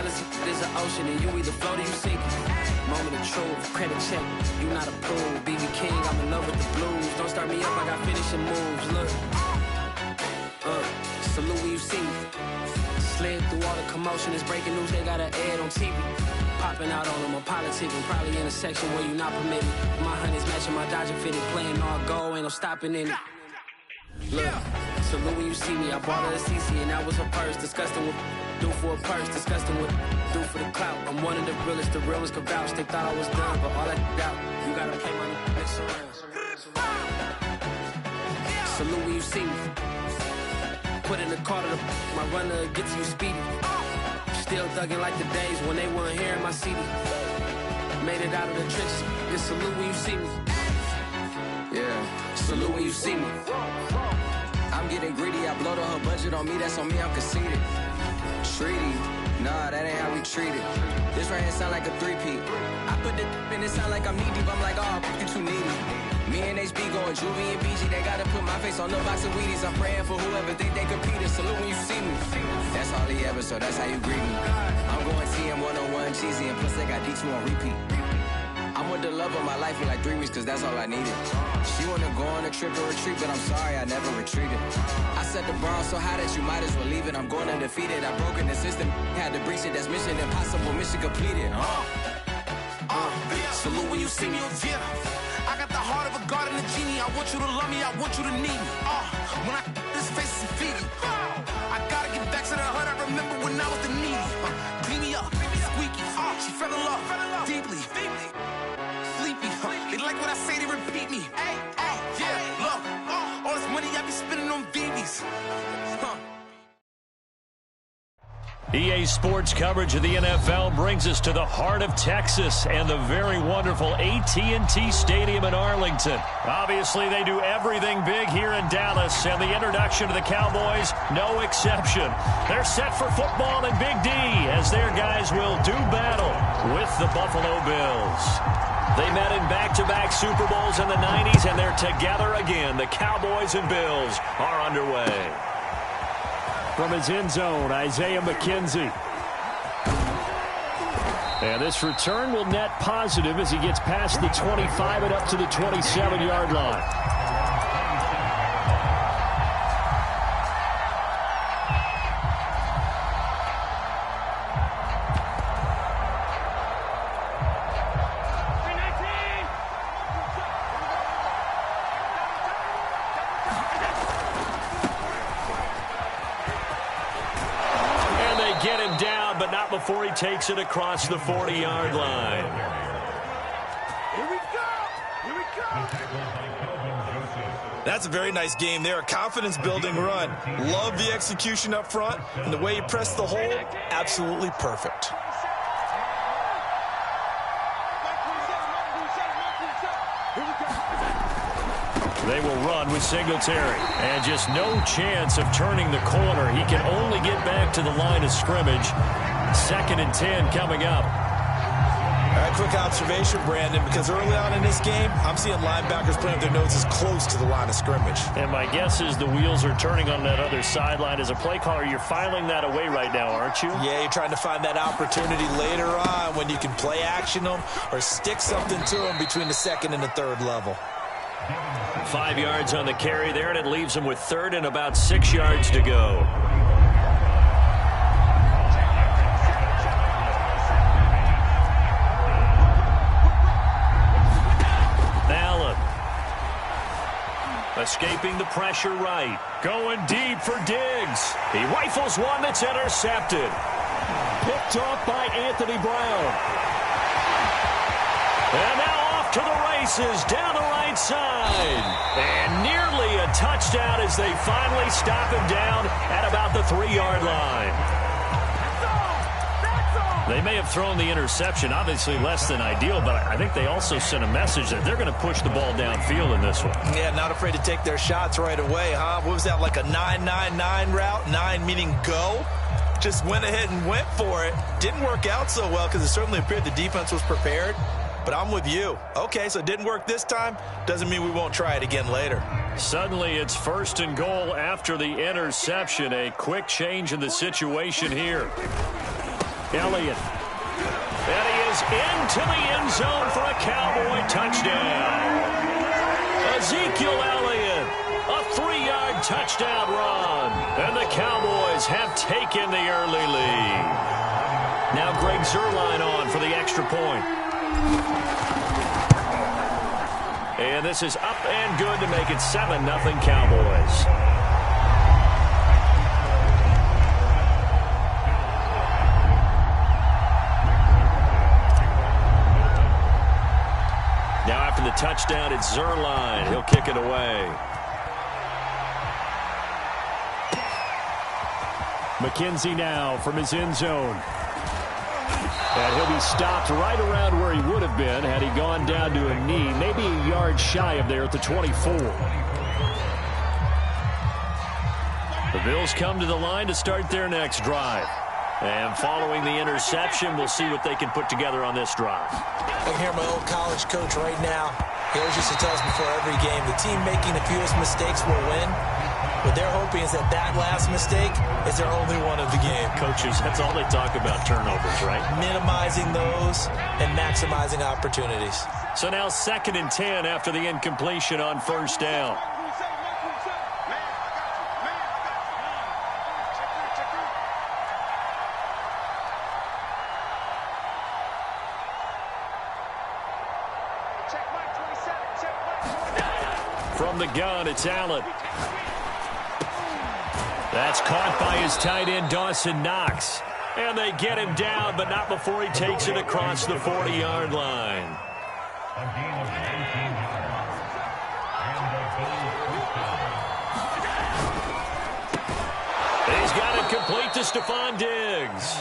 jealousy is an ocean, and you either float or you sink. Moment of truth, credit check, you not approved. BB King, I'm in love with the blues. Don't start me up, I got finishing moves. Look, salute when you see me. Slid through all the commotion, it's breaking news, they got an ad on TV. Popping out on them, I'm politicking, probably in a section where you not permitted. My honey's matching my Dodger fitted, playing all goal, ain't no stopping in it. Look, salute when you see me, I bought her a CC and that was her purse. Disgusting with do for a purse, disgusting with do for the clout. I'm one of the realest could vouch. They thought I was done, but all that out, you gotta play my next around. Salute when you see me. Put in the car to my runner, get to you speedy. Still thugging like the days when they weren't here in my CD. Made it out of the trenches. Just salute when you see me. Yeah, salute when you see me. I'm getting greedy, I blowed all her budget on me, that's on me, I'm conceited. Treaty, nah, that ain't how we treat it. This right here sound like a three-peat. I put the in it sound like I'm knee-deep, I'm like, oh, you too needy. Me and HB going Juvie and BG, they gotta put my face on the box of Wheaties. I'm praying for whoever think they competed, salute when you see me. That's all he ever, so that's how you greet me. I'm going TM 101 cheesy, and plus they got D2 on repeat. I'm with the love of my life in like 3 weeks, cause that's all I needed. She wanna go on a trip or retreat, but I'm sorry, I never retreated. I set the bar so high that you might as well leave it. I'm going undefeated, I broken the system, had to breach it, that's mission impossible, mission completed. Salute when you see me, yeah. I got the heart of a god and a genie. I want you to love me, I want you to need me. When I this face is Fiji. I gotta get back to the hood, I remember when I was the needy. Clean me up, squeaky. She fell in love, deeply. Sleepy, they like what I say, they repeat me. Yeah, look, all this money I be spending on BBs. EA Sports coverage of the NFL brings us to the heart of Texas and the very wonderful AT&T Stadium in Arlington. Obviously, they do everything big here in Dallas, and the introduction to the Cowboys, no exception. They're set for football in Big D as their guys will do battle with the Buffalo Bills. They met in back-to-back Super Bowls in the 90s, and they're together again. The Cowboys and Bills are underway. From his end zone, Isaiah McKenzie. And this return will net positive as he gets past the 25 and up to the 27-yard line. Before he takes it across the 40-yard line. Here we go! Here we go! That's a very nice game there. A confidence-building run. Love the execution up front, and the way he pressed the hole, absolutely perfect. They will run with Singletary. And just no chance of turning the corner. He can only get back to the line of scrimmage. 2nd and 10 coming up. All right, quick observation, Brandon, because early on in this game, I'm seeing linebackers playing with their noses close to the line of scrimmage. And my guess is the wheels are turning on that other sideline. As a play caller, you're filing that away right now, aren't you? Yeah, you're trying to find that opportunity later on when you can play action them or stick something to them between the 2nd and the 3rd level. 5 yards on the carry there, and it leaves him with 3rd and about 6 yards to go. Escaping the pressure right. Going deep for Diggs. He rifles one that's intercepted. Picked off by Anthony Brown. And now off to the races down the right side. And nearly a touchdown as they finally stop him down at about the 3-yard line. They may have thrown the interception, obviously less than ideal, but I think they also sent a message that they're going to push the ball downfield in this one. Yeah, not afraid to take their shots right away, huh? What was that, like a 9-9-9 route? 9 meaning go? Just went ahead and went for it. Didn't work out so well because it certainly appeared the defense was prepared. But I'm with you. Okay, so it didn't work this time. Doesn't mean we won't try it again later. Suddenly it's 1st and goal after the interception. A quick change in the situation here. Elliott. And he is into the end zone for a Cowboy touchdown. Ezekiel Elliott, a 3-yard touchdown run. And the Cowboys have taken the early lead. Now Greg Zuerlein on for the extra point. And this is up and good to make it 7-0 Cowboys. Now after the touchdown, it's Zuerlein. He'll kick it away. McKenzie now from his end zone. And he'll be stopped right around where he would have been had he gone down to a knee, maybe a yard shy of there at the 24. The Bills come to the line to start their next drive. And following the interception, we'll see what they can put together on this drive. I can hear my old college coach right now. He always used to tell us before every game, the team making the fewest mistakes will win. What they're hoping is that that last mistake is their only one of the game. Coaches, that's all they talk about, turnovers, right? Minimizing those and maximizing opportunities. So now 2nd and 10 after the incompletion on first down. From the gun, it's Allen. That's caught by his tight end, Dawson Knox. And they get him down, but not before he takes it across the 40-yard line. He's got it complete to Stephon Diggs.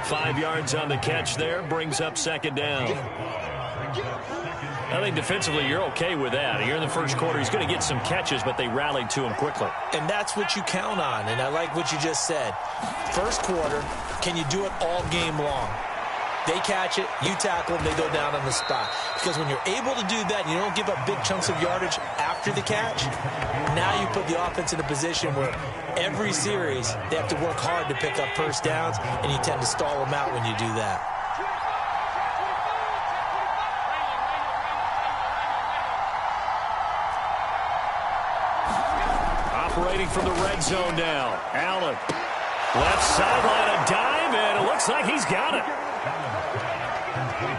5 yards on the catch there, brings up 2nd down. I think defensively you're okay with that. Here in the first quarter, he's going to get some catches, but they rallied to him quickly. And that's what you count on, and I like what you just said. First quarter, can you do it all game long? They catch it, you tackle them, they go down on the spot. Because when you're able to do that and you don't give up big chunks of yardage after the catch, now you put the offense in a position where every series they have to work hard to pick up first downs, and you tend to stall them out when you do that. Operating from the red zone now. Allen. Left sideline, a dive, and it looks like he's got it.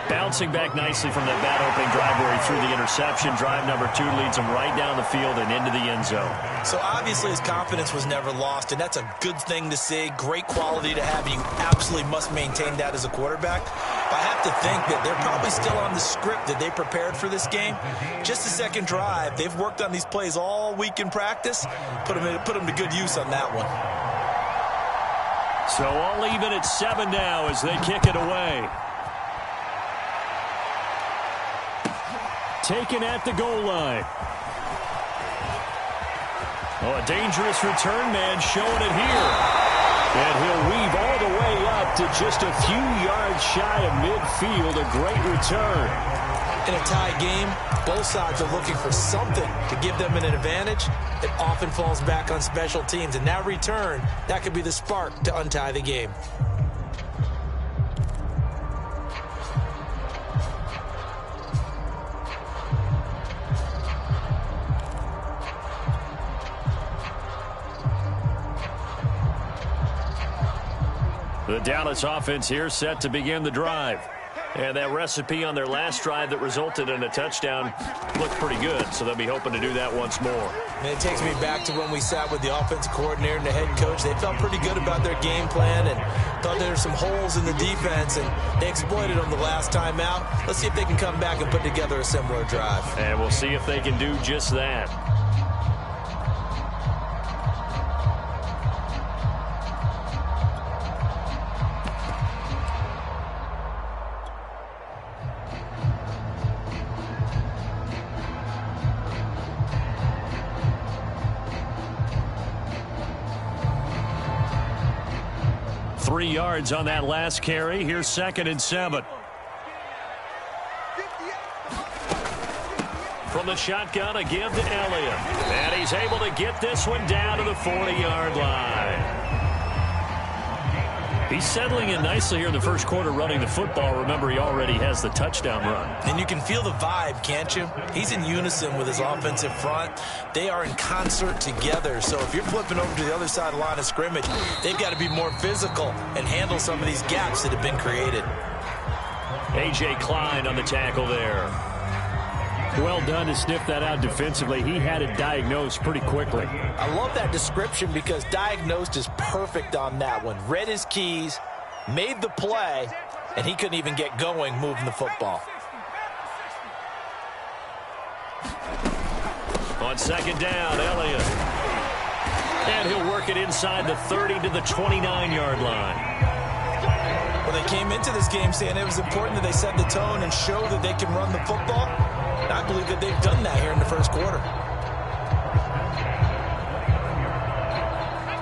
Bouncing back nicely from that bad opening drive where he threw the interception. Drive number 2 leads him right down the field and into the end zone. So obviously his confidence was never lost, and that's a good thing to see. Great quality to have. You absolutely must maintain that as a quarterback. But I have to think that they're probably still on the script that they prepared for this game. Just the second drive. They've worked on these plays all week in practice. Put them to good use on that one. So all even at 7 now as they kick it away. Taken at the goal line. Oh, a dangerous return man showing it here. And he'll weave all the way up to just a few yards shy of midfield. A great return. In a tie game, both sides are looking for something to give them an advantage. It often falls back on special teams. And that return, that could be the spark to untie the game. The Dallas offense here set to begin the drive. And that recipe on their last drive that resulted in a touchdown looked pretty good, so they'll be hoping to do that once more. And it takes me back to when we sat with the offensive coordinator and the head coach. They felt pretty good about their game plan and thought there were some holes in the defense, and they exploited them the last time out. Let's see if they can come back and put together a similar drive. And we'll see if they can do just that. Three yards on that last carry. Here's 2nd and 7. From the shotgun, a give to Elliott. And he's able to get this one down to the 40-yard line. He's settling in nicely here in the first quarter running the football. Remember, he already has the touchdown run. And you can feel the vibe, can't you? He's in unison with his offensive front. They are in concert together. So if you're flipping over to the other side of the line of scrimmage, they've got to be more physical and handle some of these gaps that have been created. A.J. Klein on the tackle there. Well done to sniff that out defensively. He had it diagnosed pretty quickly. I love that description because diagnosed is perfect on that one. Read his keys, made the play, and he couldn't even get going moving the football. On second down, Elliott. And he'll work it inside the 30 to the 29-yard line. Well, they came into this game saying it was important that they set the tone and show that they can run the football. And I believe that they've done that here in the first quarter.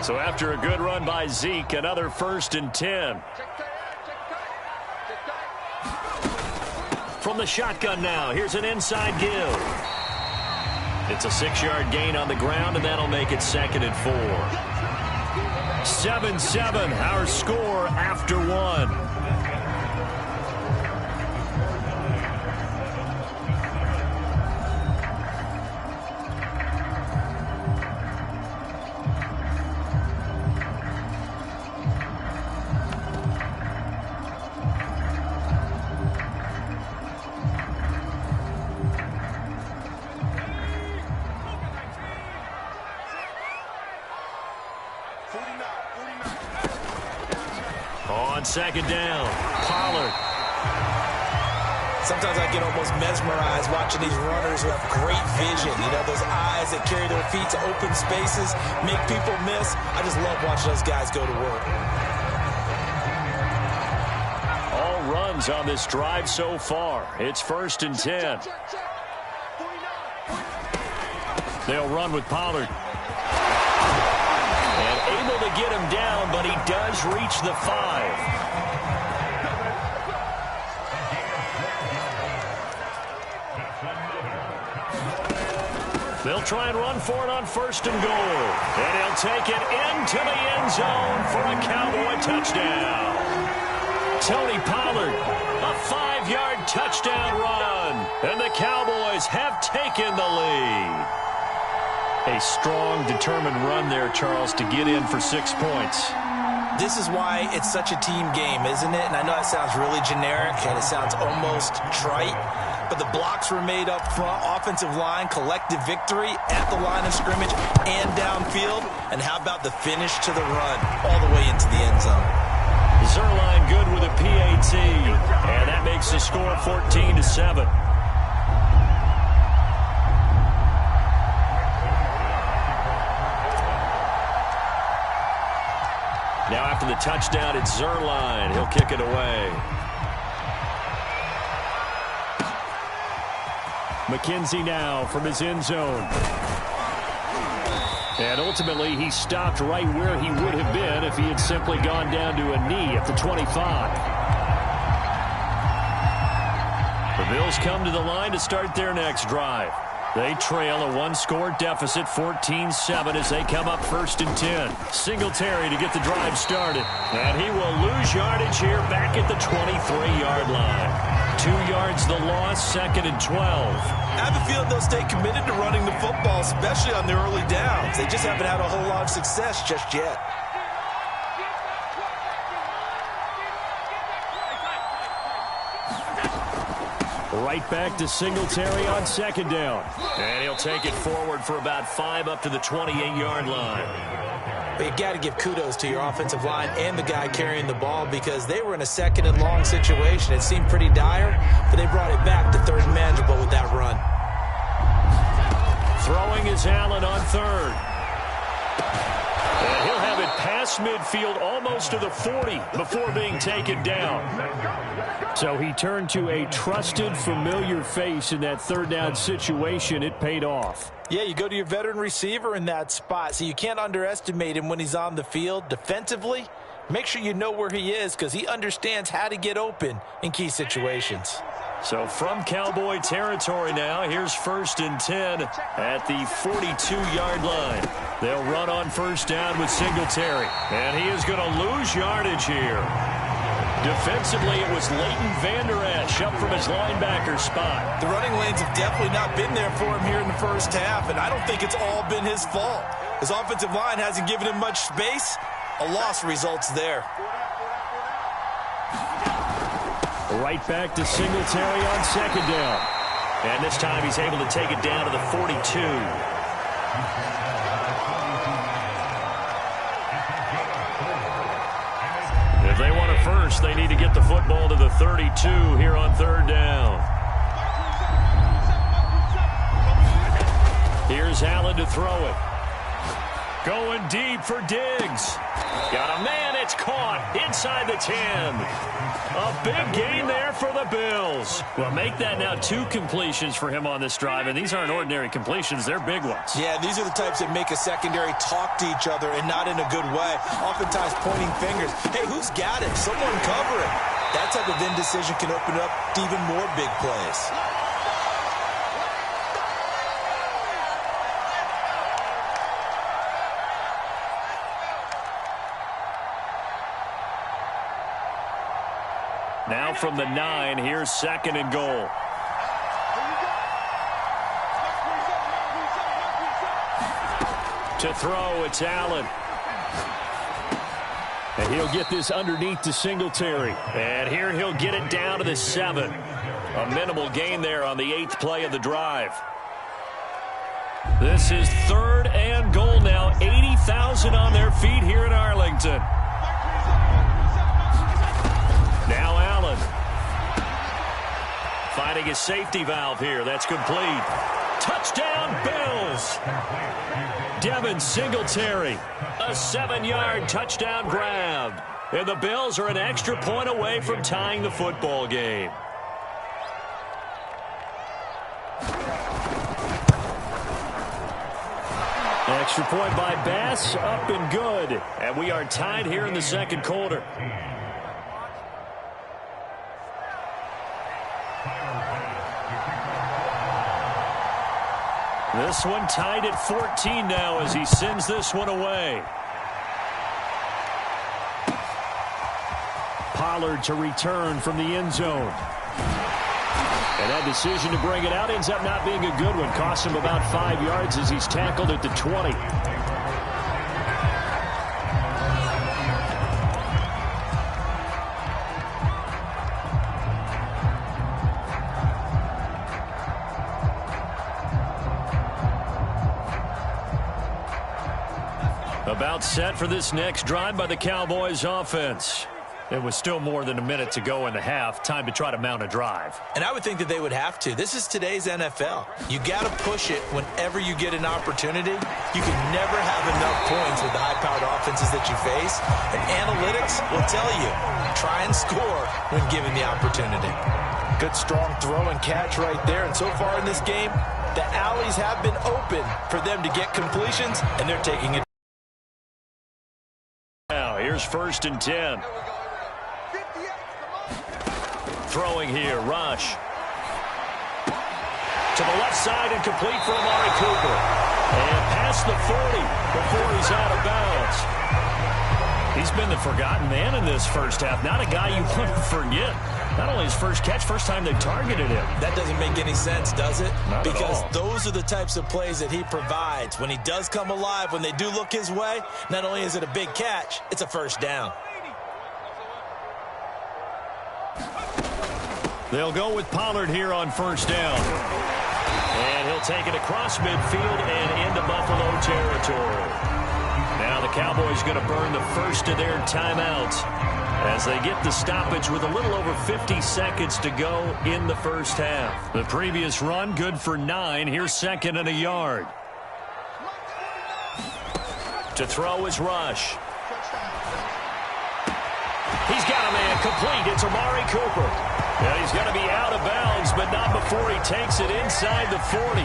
So after a good run by Zeke, another 1st and 10. From the shotgun now, here's an inside give. It's a 6-yard gain on the ground, and that'll make it 2nd and 4. 7-7, our score after 1. Second down, Pollard. Sometimes I get almost mesmerized watching these runners who have great vision. You know, those eyes that carry their feet to open spaces, make people miss. I just love watching those guys go to work. All runs on this drive so far. It's 1st and 10. They'll run with Pollard. And able to get him down, but he does reach the 5. They'll try and run for it on 1st and goal. And he'll take it into the end zone for a Cowboy touchdown. Tony Pollard, a 5-yard touchdown run. And the Cowboys have taken the lead. A strong, determined run there, Charles, to get in for 6 points. This is why it's such a team game, isn't it? And I know it sounds really generic and it sounds almost trite, but the blocks were made up front, offensive line, collective victory at the line of scrimmage and downfield. And how about the finish to the run all the way into the end zone? Zerline good with a PAT, and that makes the score 14-7. Now after the touchdown, it's Zerline. He'll kick it away. McKenzie now from his end zone. And ultimately, he stopped right where he would have been if he had simply gone down to a knee at the 25. The Bills come to the line to start their next drive. They trail a 1-score deficit, 14-7, as they come up 1st and 10. Singletary to get the drive started. And he will lose yardage here back at the 23-yard line. 2 yards the loss, 2nd and 12. I have a feeling they'll stay committed to running the football, especially on the early downs. They just haven't had a whole lot of success just yet. Right back to Singletary on 2nd down. And he'll take it forward for about 5 up to the 28-yard line. But you got to give kudos to your offensive line and the guy carrying the ball because they were in a 2nd and long situation. It seemed pretty dire, but they brought it back to 3rd and manageable with that run. Throwing is Allen on 3rd. And he'll have it past midfield almost to the 40 before being taken down. So he turned to a trusted, familiar face in that 3rd down situation. It paid off. Yeah, you go to your veteran receiver in that spot, so you can't underestimate him when he's on the field. Defensively, make sure you know where he is because he understands how to get open in key situations. So from Cowboy territory now, here's 1st and 10 at the 42-yard line. They'll run on 1st down with Singletary. And he is going to lose yardage here. Defensively, it was Leighton Vander Esch up from his linebacker spot. The running lanes have definitely not been there for him here in the first half, and I don't think it's all been his fault. His offensive line hasn't given him much space. A loss results there. Right back to Singletary on 2nd down. And this time he's able to take it down to the 42. If they want a first, they need to get the football to the 32 here on 3rd down. Here's Allen to throw it. Going deep for Diggs. Got a man, it's caught inside the 10. A big gain there for the Bills. Well, make that now 2 completions for him on this drive, and these aren't ordinary completions. They're big ones. Yeah, these are the types that make a secondary talk to each other and not in a good way. Oftentimes pointing fingers. Hey, who's got it? Someone cover it. That type of indecision can open up to even more big plays. Now from the 9, here's 2nd and goal. To throw, it's Allen. And he'll get this underneath to Singletary. And here he'll get it down to the 7. A minimal gain there on the 8th play of the drive. This is 3rd and goal now. 80,000 on their feet here in Arlington. Now Allen. Finding a safety valve here. That's complete. Touchdown, Bills. Devin Singletary. A 7-yard touchdown grab. And the Bills are an extra point away from tying the football game. Extra point by Bass. Up and good. And we are tied here in the 2nd quarter. This one tied at 14 now as he sends this one away. Pollard to return from the end zone. And that decision to bring it out ends up not being a good one. Costs him about 5 yards as he's tackled at the 20. About set for this next drive by the Cowboys offense. It was still more than a minute to go in the half. Time to try to mount a drive. And I would think that they would have to. This is today's NFL. You got to push it whenever you get an opportunity. You can never have enough points with the high-powered offenses that you face. And analytics will tell you, try and score when given the opportunity. Good strong throw and catch right there. And so far in this game, the alleys have been open for them to get completions, and they're taking it. Now, here's 1st and 10. Throwing here, Rush. To the left side and complete for Amari Cooper. And past the 40 before he's out of bounds. He's been the forgotten man in this first half. Not a guy you want to forget. Not only his first catch, first time they targeted him. That doesn't make any sense, does it? Not because at all. Those are the types of plays that he provides. When he does come alive, when they do look his way, not only is it a big catch, it's a first down. They'll go with Pollard here on 1st down. And he'll take it across midfield and into Buffalo territory. Now the Cowboys going to burn the first of their timeouts as they get the stoppage with a little over 50 seconds to go in the first half. The previous run good for 9. Here's 2nd and a yard. To throw is Rush. He's got a man complete. It's Amari Cooper. Yeah, he's going to be out of bounds, but not before he takes it inside the 40.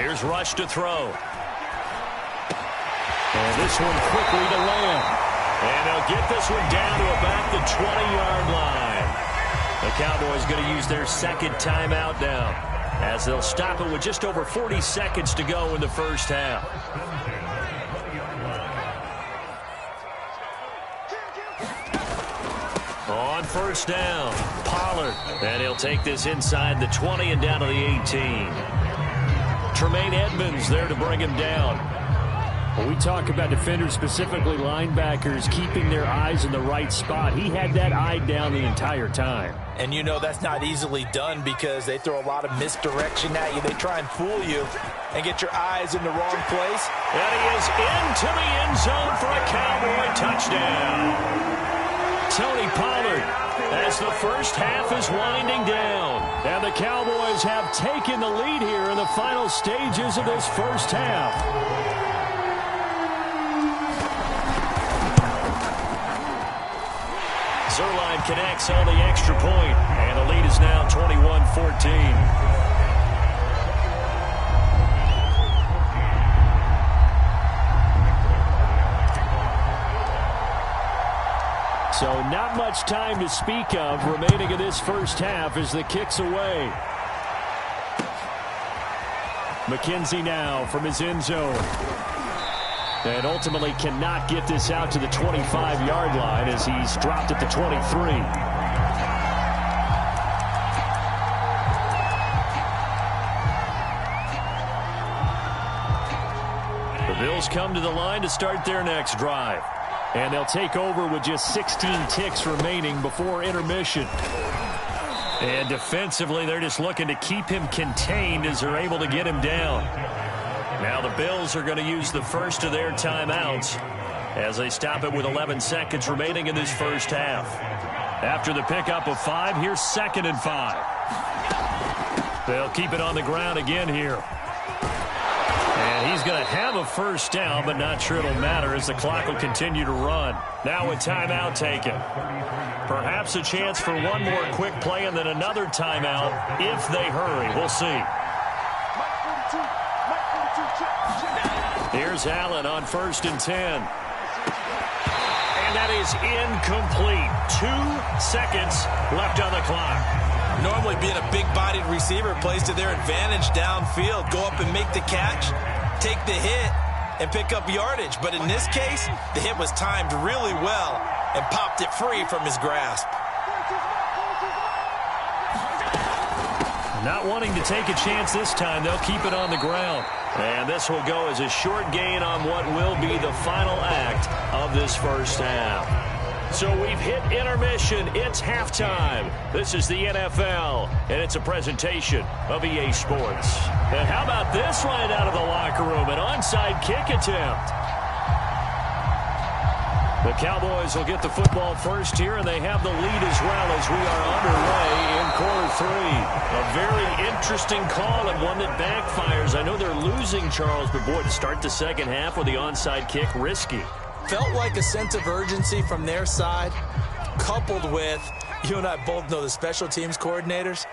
Here's Rush to throw. And this one quickly to land. And they'll get this one down to about the 20-yard line. The Cowboys going to use their second timeout now, as they'll stop it with just over 40 seconds to go in the first half. On first down, Pollard. And he'll take this inside the 20 and down to the 18. Tremaine Edmonds there to bring him down. When we talk about defenders, specifically linebackers, keeping their eyes in the right spot, he had that eye down the entire time. And you know that's not easily done because they throw a lot of misdirection at you. They try and fool you and get your eyes in the wrong place. And he is into the end zone for a Cowboy touchdown. Tony Pollard, as the first half is winding down. And the Cowboys have taken the lead here in the final stages of this first half. Zerline connects on the extra point, and the lead is now 21-14. So not much time to speak of remaining in this first half as the kick's away. McKenzie now from his end zone. And ultimately cannot get this out to the 25-yard line as he's dropped at the 23. The Bills come to the line to start their next drive. And they'll take over with just 16 ticks remaining before intermission. And defensively, they're just looking to keep him contained as they're able to get him down. Now the Bills are going to use the first of their timeouts as they stop it with 11 seconds remaining in this first half. After the pickup of 5, here's 2nd and 5. They'll keep it on the ground again here. And he's going to have a first down, but not sure it'll matter as the clock will continue to run. Now a timeout taken. Perhaps a chance for one more quick play and then another timeout if they hurry. We'll see. Here's Allen on 1st and 10. And that is incomplete. 2 seconds left on the clock. Normally being a big-bodied receiver plays to their advantage downfield. Go up and make the catch, take the hit, and pick up yardage. But in this case, the hit was timed really well and popped it free from his grasp. Not wanting to take a chance this time, they'll keep it on the ground. And this will go as a short gain on what will be the final act of this first half. So we've hit intermission. It's halftime. This is the NFL, and it's a presentation of EA Sports. And how about this right out of the locker room? An onside kick attempt. The Cowboys will get the football first here, and they have the lead as well as we are underway in quarter 3. A very interesting call and one that backfires. I know they're losing, Charles, but boy, to start the second half with the onside kick, risky. Felt like a sense of urgency from their side, coupled with, you and I both know the special teams coordinators,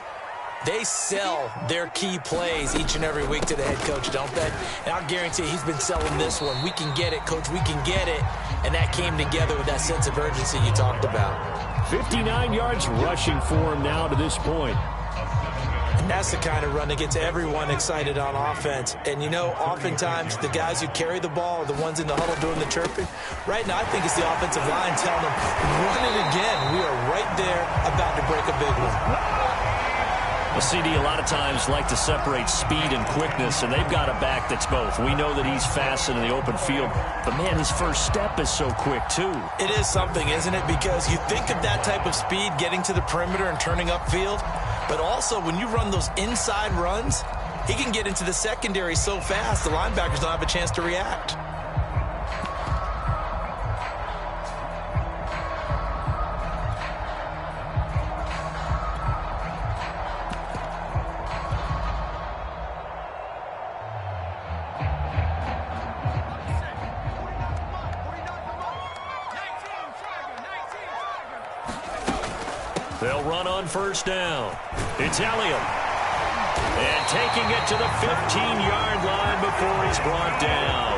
they sell their key plays each and every week to the head coach, don't they? And I'll guarantee he's been selling this one. We can get it, coach, we can get it. And that came together with that sense of urgency you talked about. 59 yards rushing for him now to this point. And that's the kind of run that gets everyone excited on offense. And, you know, oftentimes the guys who carry the ball are the ones in the huddle doing the chirping. Right now, I think it's the offensive line telling them, run it again. We are right there about to break a big one. Well, CD, a lot of times like to separate speed and quickness, and they've got a back that's both. We know that he's fast in the open field, but, man, his first step is so quick, too. It is something, isn't it? Because you think of that type of speed getting to the perimeter and turning upfield, but also when you run those inside runs, he can get into the secondary so fast the linebackers don't have a chance to react. They'll run on first down. It's Elliott. And taking it to the 15-yard line before he's brought down.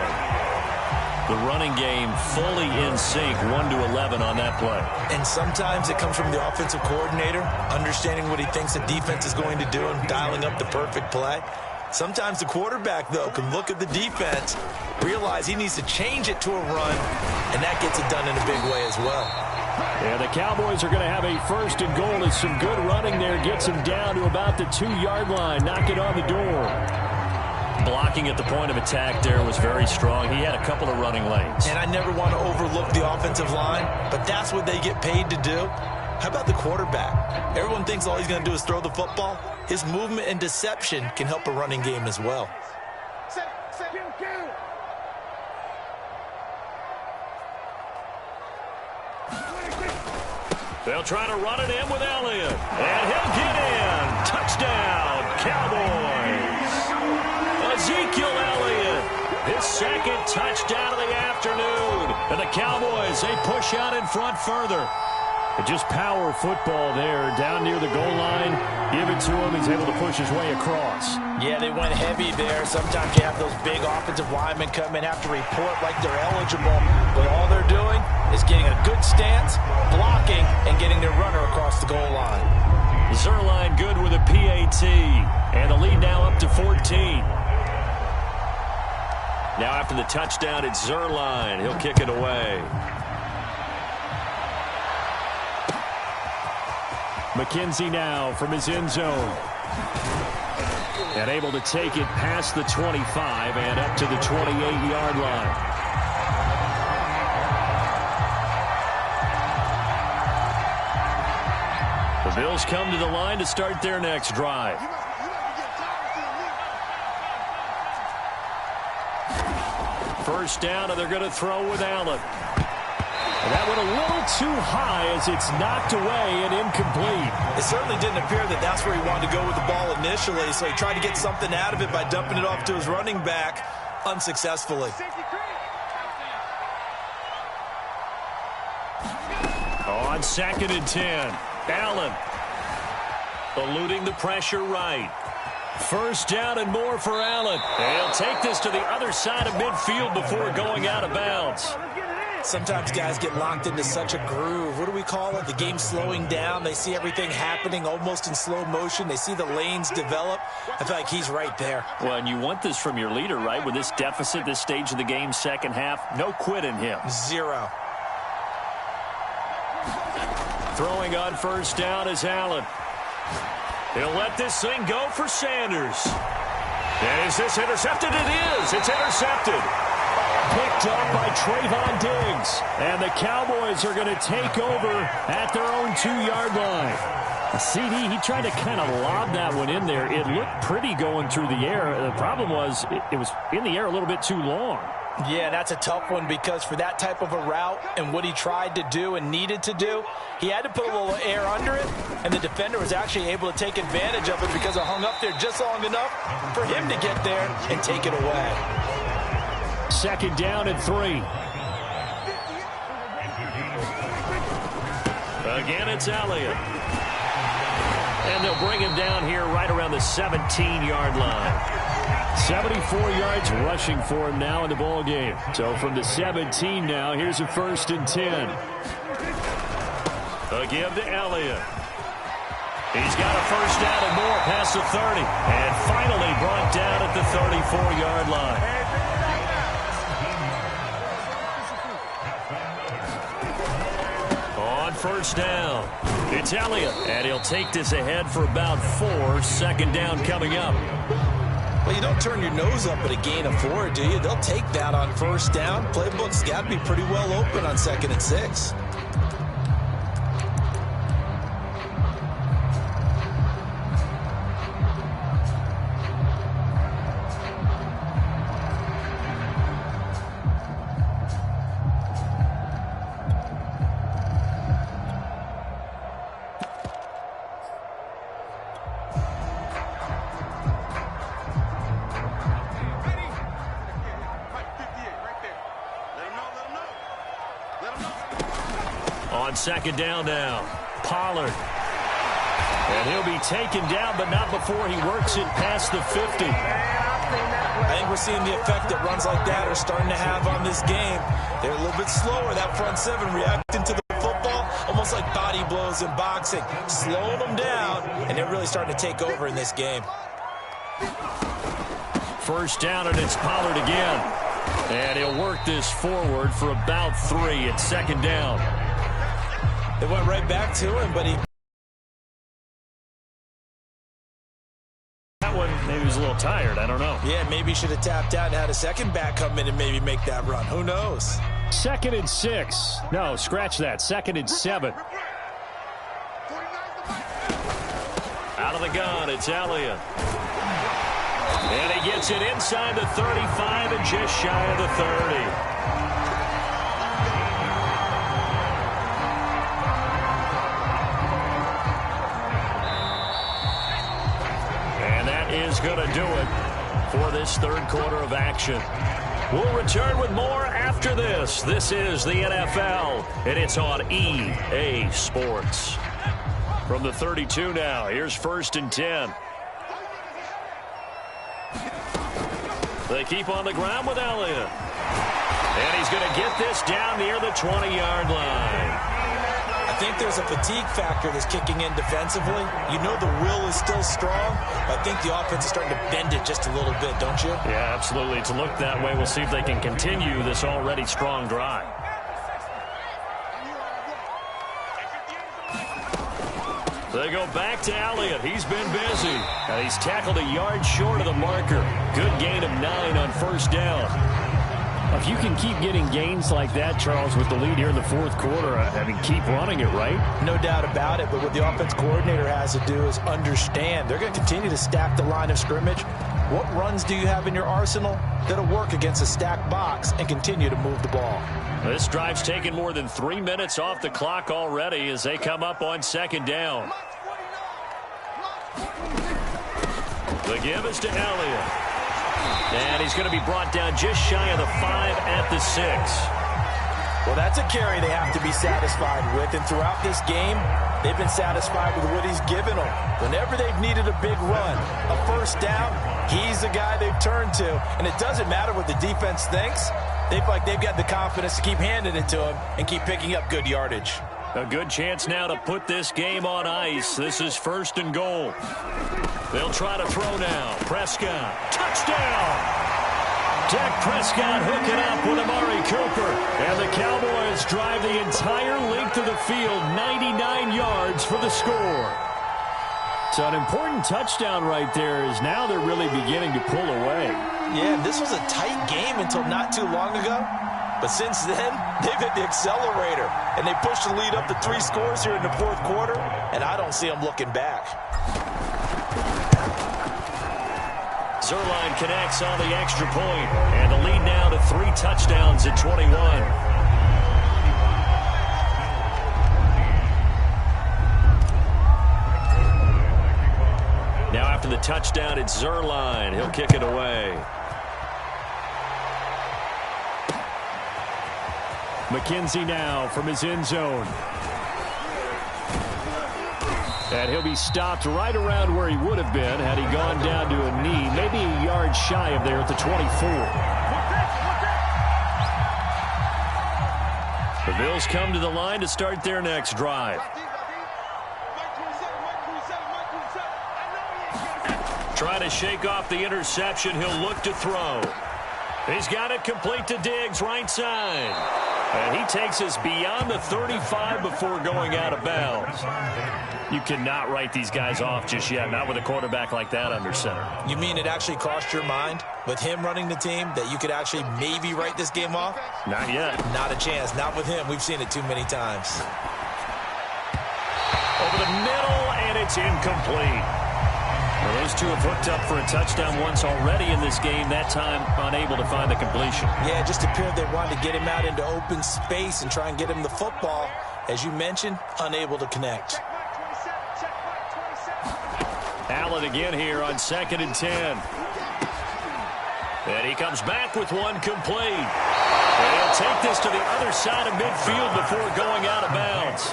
The running game fully in sync, 1-11 on that play. And sometimes it comes from the offensive coordinator, understanding what he thinks the defense is going to do and dialing up the perfect play. Sometimes the quarterback, though, can look at the defense, realize he needs to change it to a run, and that gets it done in a big way as well. Yeah, the Cowboys are going to have a first and goal as some good running there gets him down to about the 2-yard line. Knock it on the door. Blocking at the point of attack there was very strong. He had a couple of running lanes. And I never want to overlook the offensive line, but that's what they get paid to do. How about the quarterback? Everyone thinks all he's going to do is throw the football. His movement and deception can help a running game as well. They'll try to run it in with Elliott. And he'll get in. Touchdown, Cowboys. Ezekiel Elliott, his second touchdown of the afternoon. And the Cowboys, they push out in front further. Just power football there, down near the goal line. Give it to him. He's able to push his way across. Yeah, they went heavy there. Sometimes you have those big offensive linemen come in, have to report like they're eligible. But all they're doing is getting a good stance, blocking, and getting their runner across the goal line. Zerline good with a PAT. And the lead now up to 14. Now after the touchdown, it's Zerline. He'll kick it away. McKenzie now from his end zone. And able to take it past the 25 and up to the 28-yard line. The Bills come to the line to start their next drive. First down, and they're going to throw with Allen. That went a little too high as it's knocked away and incomplete. It certainly didn't appear that that's where he wanted to go with the ball initially, so he tried to get something out of it by dumping it off to his running back unsuccessfully. On 2nd and 10, Allen eluding the pressure right. First down and more for Allen. He'll take this to the other side of midfield before going out of bounds. Sometimes guys get locked into such a groove. What do we call it? The game's slowing down. They see everything happening almost in slow motion. They see the lanes develop. I feel like he's right there. Well, and you want this from your leader, right? With this deficit, this stage of the game, second half, no quit in him. Zero. Throwing on first down is Allen. He'll let this thing go for Sanders. And is this intercepted? It is. It's intercepted. Picked up by Trayvon Diggs. And the Cowboys are going to take over at their own 2-yard line. CD, he tried to kind of lob that one in there. It looked pretty going through the air. The problem was it was in the air a little bit too long. Yeah, that's a tough one because for that type of a route and what he tried to do and needed to do, he had to put a little air under it, and the defender was actually able to take advantage of it because it hung up there just long enough for him to get there and take it away. Second down and 3. Again, it's Elliott. And they'll bring him down here right around the 17-yard line. 74 yards rushing for him now in the ball game. So from the 17 now, here's a 1st and 10. A give to Elliott. He's got a first down and more past the 30. And finally brought down at the 34-yard line. On first down, it's Elliott. And he'll take this ahead for about 4. Second down coming up. Well, you don't turn your nose up at a gain of 4, do you? They'll take that on first down. Playbook's got to be pretty well open on 2nd and 6. On second down now, Pollard. And he'll be taken down, but not before he works it past the 50. I think we're seeing the effect that runs like that are starting to have on this game. They're a little bit slower, that front seven, reacting to the football, almost like body blows in boxing, slowing them down, and they're really starting to take over in this game. First down, and it's Pollard again. And he'll work this forward for about 3 at second down. They went right back to him, but that one, maybe he was a little tired. I don't know. Yeah, maybe he should have tapped out and had a second back come in and maybe make that run. Who knows? 2nd and 6. No, scratch that. 2nd and 7. Out of the gun, it's Elliott. And he gets it inside the 35 and just shy of the 30. And that is going to do it for this third quarter of action. We'll return with more after this. This is the NFL, and it's on EA Sports. From the 32 now, here's 1st and 10. They keep on the ground with Elliott. And he's going to get this down near the 20-yard line. I think there's a fatigue factor that's kicking in defensively. You know the will is still strong, but I think the offense is starting to bend it just a little bit, don't you? Yeah, absolutely. To look that way, we'll see if they can continue this already strong drive. They go back to Elliott. He's been busy. And he's tackled a yard short of the marker. Good gain of 9 on first down. If you can keep getting gains like that, Charles, with the lead here in the fourth quarter, I mean, keep running it, right? No doubt about it, but what the offense coordinator has to do is understand. They're going to continue to stack the line of scrimmage. What runs do you have in your arsenal that'll work against a stacked box and continue to move the ball? This drive's taken more than 3 minutes off the clock already as they come up on second down. The give is to Elliott. And he's going to be brought down just shy of the 5 at the 6. Well, that's a carry they have to be satisfied with. And throughout this game, they've been satisfied with what he's given them. Whenever they've needed a big run, a first down, he's the guy they've turned to. And it doesn't matter what the defense thinks. They've got the confidence to keep handing it to him and keep picking up good yardage. A good chance now to put this game on ice. This is 1st and goal. They'll try to throw now. Prescott, touchdown! Dak Prescott hooking up with Amari Cooper. And the Cowboys drive the entire length of the field, 99 yards for the score. So an important touchdown right there is now they're really beginning to pull away. Yeah, this was a tight game until not too long ago. But since then, they've hit the accelerator. And they pushed the lead up to 3 scores here in the fourth quarter. And I don't see them looking back. Zuerlein connects on the extra point. And the lead now to 3 touchdowns at 21. Now after the touchdown, it's Zuerlein. He'll kick it away. McKenzie now from his end zone. And he'll be stopped right around where he would have been had he gone down to a knee, maybe a yard shy of there at the 24. The Bills come to the line to start their next drive. Trying to shake off the interception. He'll look to throw. He's got it complete to Diggs, right side. And he takes us beyond the 35 before going out of bounds. You cannot write these guys off just yet, not with a quarterback like that under center. You mean it actually crossed your mind with him running the team that you could actually maybe write this game off? Not yet. Not a chance. Not with him. We've seen it too many times. Over the middle, and it's incomplete. Well, those two have hooked up for a touchdown once already in this game, that time unable to find the completion. Yeah, it just appeared they wanted to get him out into open space and try and get him the football. As you mentioned, unable to connect. Allen again here on 2nd and 10. And he comes back with one complete. And he'll take this to the other side of midfield before going out of bounds.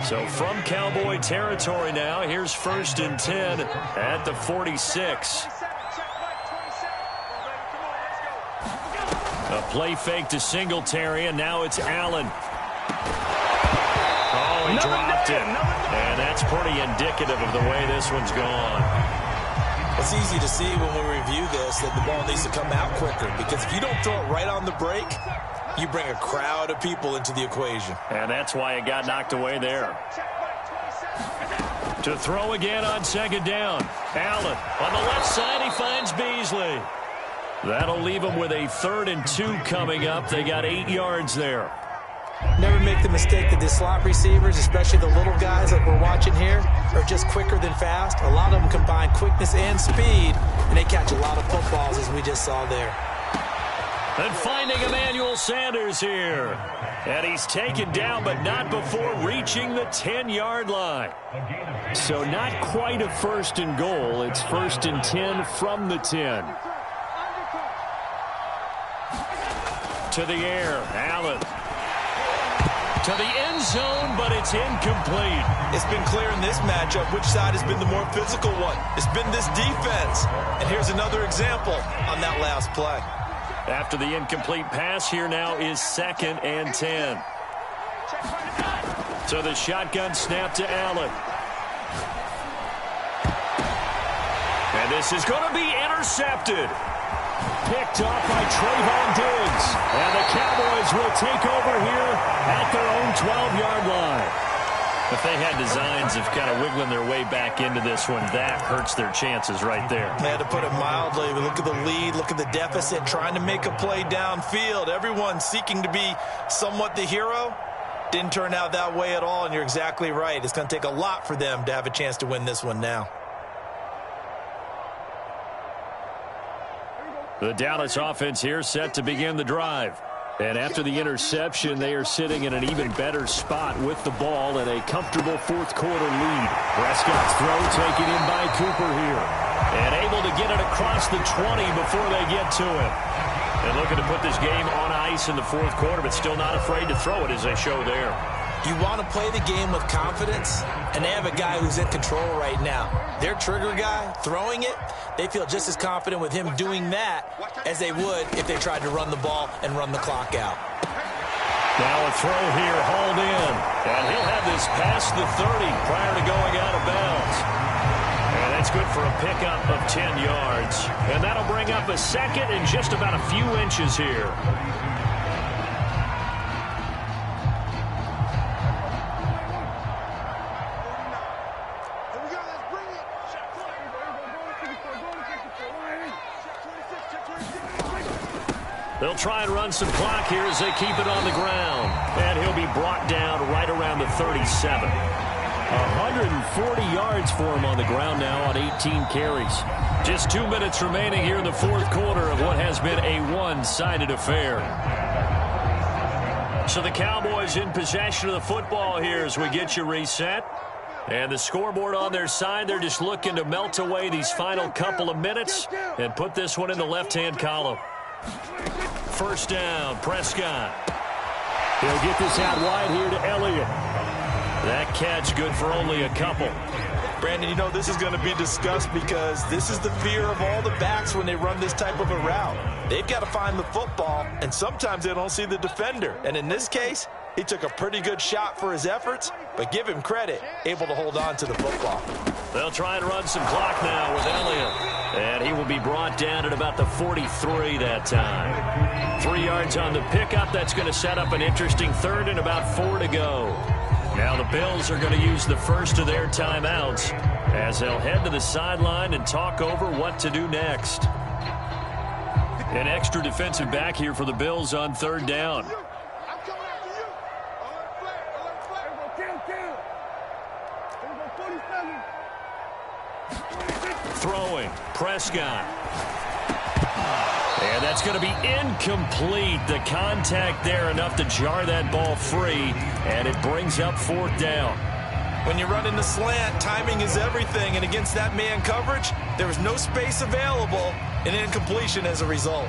So from Cowboy territory now, here's 1st and 10 at the 46. A play fake to Singletary, and now it's Allen. Oh, he dropped it. And that's pretty indicative of the way this one's gone. It's easy to see when we review this that the ball needs to come out quicker, because if you don't throw it right on the break, you bring a crowd of people into the equation. And that's why it got knocked away there. To throw again on 2nd down. Allen on the left side, he finds Beasley. That'll leave him with a 3rd and 2 coming up. They got 8 yards there. Never make the mistake that the slot receivers, especially the little guys like we're watching here, are just quicker than fast. A lot of them combine quickness and speed, and they catch a lot of footballs, as we just saw there. And finding Emmanuel Sanders here. And he's taken down, but not before reaching the 10-yard line. So not quite a 1st and goal. It's 1st and 10 from the 10. To the air, Allen. To the end zone, but it's incomplete. It's been clear in this matchup which side has been the more physical one. It's been this defense. And here's another example on that last play. After the incomplete pass, here now is 2nd and 10. So the shotgun snap to Allen. And this is going to be intercepted. Picked off by Trayvon Diggs. And the Cowboys will take over here at their own 12-yard line. If they had designs of kind of wiggling their way back into this one, that hurts their chances right there. They had to put it mildly. Look at the lead, look at the deficit, trying to make a play downfield. Everyone seeking to be somewhat the hero. Didn't turn out that way at all, and you're exactly right. It's going to take a lot for them to have a chance to win this one now. The Dallas offense here set to begin the drive. And after the interception, they are sitting in an even better spot with the ball and a comfortable 4th quarter lead. Prescott's throw taken in by Cooper here. And able to get it across the 20 before they get to it. And looking to put this game on ice in the 4th quarter, but still not afraid to throw it as they show there. You want to play the game with confidence, and they have a guy who's in control right now. Their trigger guy, throwing it, they feel just as confident with him doing that as they would if they tried to run the ball and run the clock out. Now a throw here, hauled in. And he'll have this past the 30 prior to going out of bounds. And that's good for a pickup of 10 yards. And that'll bring up a 2nd and just about a few inches here. They'll try and run some clock here as they keep it on the ground. And he'll be brought down right around the 37. 140 yards for him on the ground now on 18 carries. Just 2 minutes remaining here in the 4th quarter of what has been a one-sided affair. So the Cowboys in possession of the football here as we get you reset. And the scoreboard on their side, they're just looking to melt away these final couple of minutes and put this one in the left-hand column. 1st down, Prescott. He'll get this out wide here to Elliott. That catch good for only a couple. Brandon, you know this is going to be discussed because this is the fear of all the backs when they run this type of a route. They've got to find the football, and sometimes they don't see the defender. And in this case, he took a pretty good shot for his efforts, but give him credit, able to hold on to the football. They'll try and run some clock now with Elliott. And he will be brought down at about the 43 that time. 3 yards on the pickup. That's going to set up an interesting 3rd and about 4 to go. Now the Bills are going to use the first of their timeouts as they'll head to the sideline and talk over what to do next. An extra defensive back here for the Bills on 3rd down. Throwing, Prescott. And that's going to be incomplete. The contact there enough to jar that ball free, and it brings up 4th down. When you run in the slant, timing is everything, and against that man coverage, there was no space available, and incompletion as a result.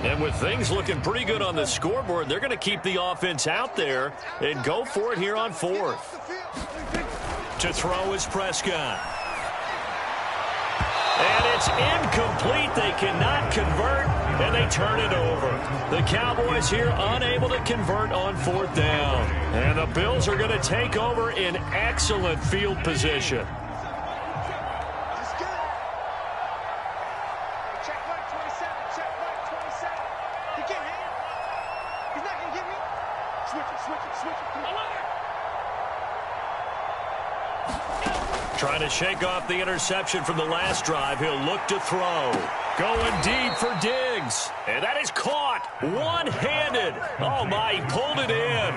And with things looking pretty good on the scoreboard, they're going to keep the offense out there and go for it here on fourth. To throw is Prescott. And it's incomplete. They cannot convert, and they turn it over. The Cowboys here unable to convert on fourth down. And the Bills are going to take over in excellent field position. Trying to shake off the interception from the last drive. He'll look to throw. Going deep for Diggs. And that is caught one-handed. Oh, my, he pulled it in.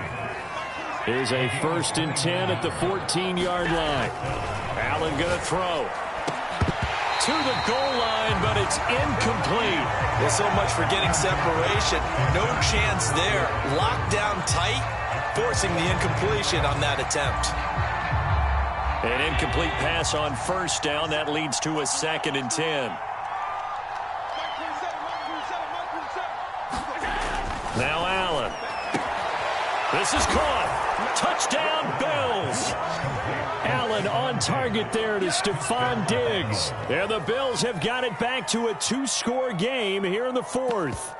Here's a 1st and 10 at the 14-yard line. Allen going to throw. To the goal line, but it's incomplete. Well, so much for getting separation. No chance there. Locked down tight, forcing the incompletion on that attempt. An incomplete pass on 1st down. That leads to a 2nd and 10. Now Allen. This is caught. Touchdown, Bills. Allen on target there to Stephon Diggs. And the Bills have got it back to a 2-score game here in the 4th.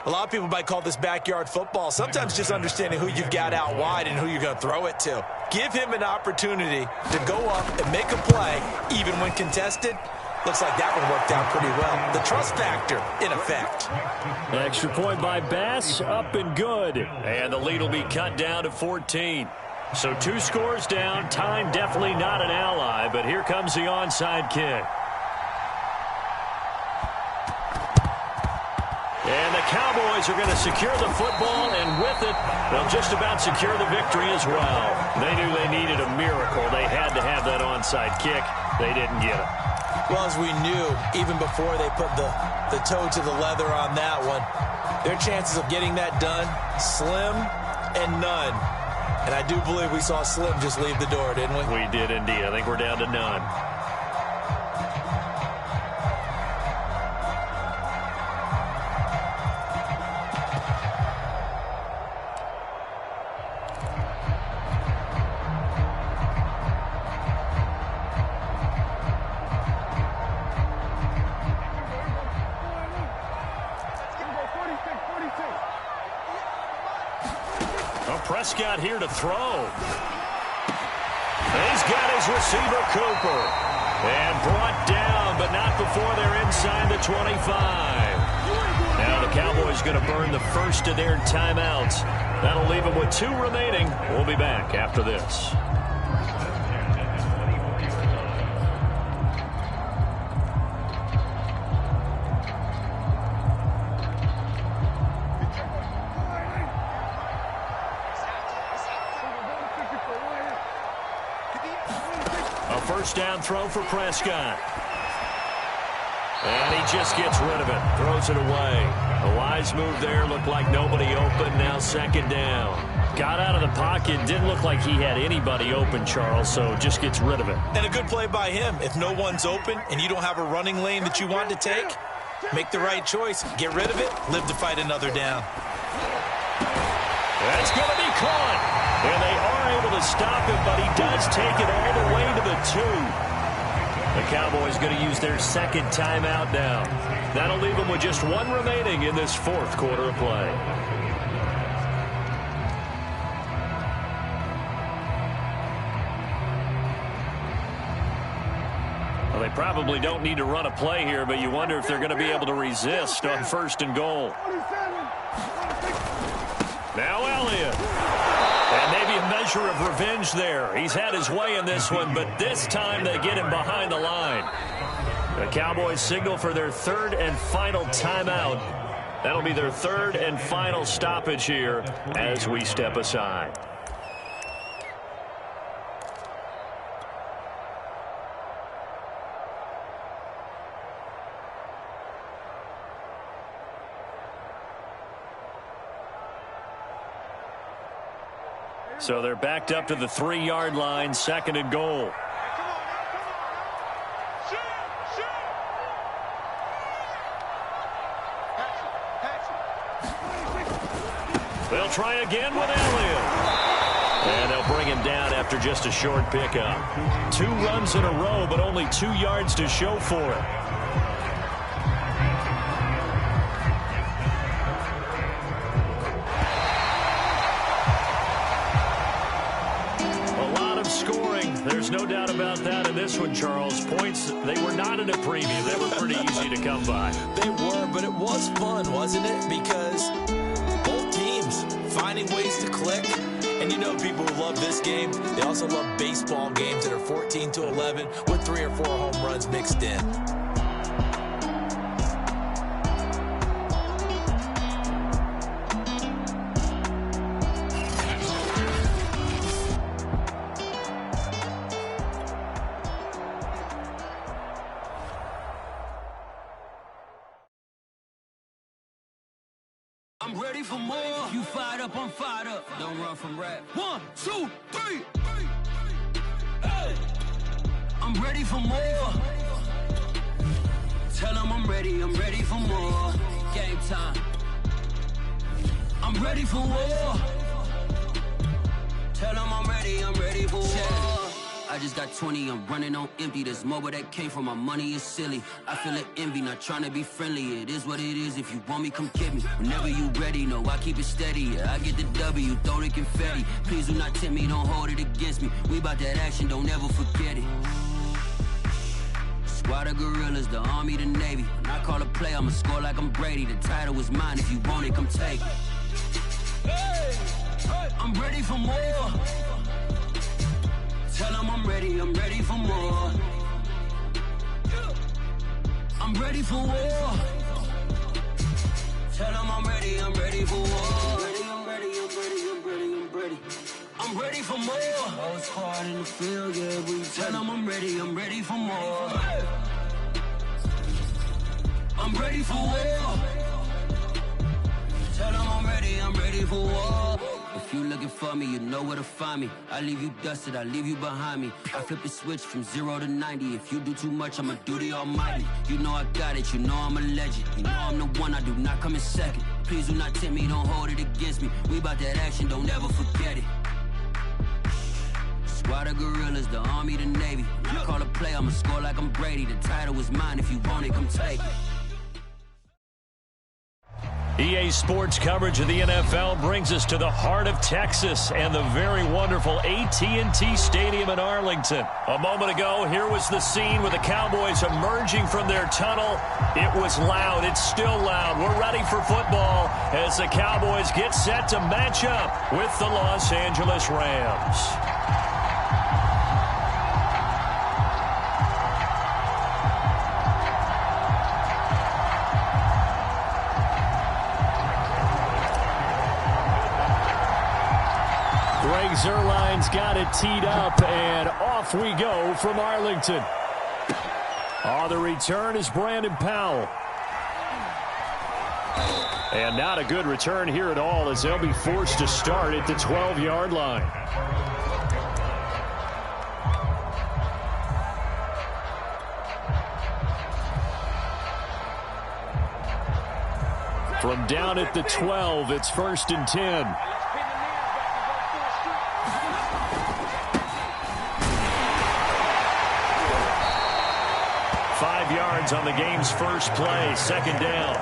A lot of people might call this backyard football. Sometimes just understanding who you've got out wide and who you're going to throw it to. Give him an opportunity to go up and make a play, even when contested. Looks like that one worked out pretty well. The trust factor, in effect. Extra point by Bass, up and good. And the lead will be cut down to 14. So 2 scores down. Time definitely not an ally, but here comes the onside kick. And the Cowboys are going to secure the football, and with it, they'll just about secure the victory as well. They knew they needed a miracle. They had to have that onside kick. They didn't get it. Well, as we knew, even before they put the toe to the leather on that one, their chances of getting that done, slim and none. And I do believe we saw Slim just leave the door, didn't we? We did indeed. I think we're down to none. Prescott here to throw. He's got his receiver, Cooper. And brought down, but not before they're inside the 25. Now the Cowboys going to burn the first of their timeouts. That'll leave them with 2 remaining. We'll be back after this. First down throw for Prescott. And he just gets rid of it. Throws it away. A wise move there. Looked like nobody open. Now 2nd down. Got out of the pocket. Didn't look like he had anybody open, Charles, so just gets rid of it. And a good play by him. If no one's open and you don't have a running lane that you want to take, make the right choice. Get rid of it. Live to fight another down. That's going to be caught. And they are able to stop him, but he does take it all the way to the 2. The Cowboys going to use their 2nd timeout now. That'll leave them with just 1 remaining in this 4th quarter of play. Well, they probably don't need to run a play here, but you wonder if they're going to be able to resist on 1st and goal. Now Elliott. And maybe a measure of revenge there. He's had his way in this one, but this time they get him behind the line. The Cowboys signal for their 3rd and final timeout. That'll be their 3rd and final stoppage here as we step aside. So they're backed up to the 3-yard line, 2nd and goal. They'll try again with Elliott. And they'll bring him down after just a short pickup. 2 runs in a row, but only 2 yards to show for it. There's no doubt about that in this one, Charles. Points, they were not in a preview. They were pretty easy to come by. They were, but it was fun, wasn't it? Because both teams finding ways to click. And you know people who love this game, they also love baseball games that are 14-11 with 3 or 4 home runs mixed in. I'm ready for more. You fired up, I'm fired up. Don't run from rap. 1, 2, 3. Hey. I'm ready for more. Tell them I'm ready for more. Game time. I'm ready for war. Tell them I'm ready for war. I just got 20, I'm running on empty. There's more where that came from, my money is silly. I feel it envy, not trying to be friendly. It is what it is, if you want me, come get me. Whenever you ready, no, I keep it steady. Yeah, I get the W, throw the confetti. Please do not tempt me, don't hold it against me. We about that action, don't ever forget it. Squad of gorillas, the army, the navy. When I call a play, I'ma score like I'm Brady. The title is mine, if you want it, come take it. Hey, hey. I'm ready for more. Tell them I'm ready for more. I'm ready for war. Tell them I'm ready for war. I'm ready for more. I was hard in the field, yeah, but you tell them I'm ready for more. I'm ready for war. Tell them I'm ready for war. If you looking for me, you know where to find me. I leave you dusted, I leave you behind me. I flip the switch from 0 to 90. If you do too much, I'ma do the almighty. You know I got it, you know I'm a legend. You know I'm the one, I do not come in second. Please do not tempt me, don't hold it against me. We about that action, don't ever forget it. Squad of gorillas, the army, the navy. When I call a play, I'ma score like I'm Brady. The title is mine, if you want it, come take it. EA Sports coverage of the NFL brings us to the heart of Texas and the very wonderful AT&T Stadium in Arlington. A moment ago, here was the scene with the Cowboys emerging from their tunnel. It was loud. It's still loud. We're ready for football as the Cowboys get set to match up with the Los Angeles Rams. Greg Zuerlein's got it teed up, and off we go from Arlington. On the return is Brandon Powell. And not a good return here at all, as they'll be forced to start at the 12-yard line. From down at the 12, it's 1st and 10. 5 yards on the game's first play, 2nd down.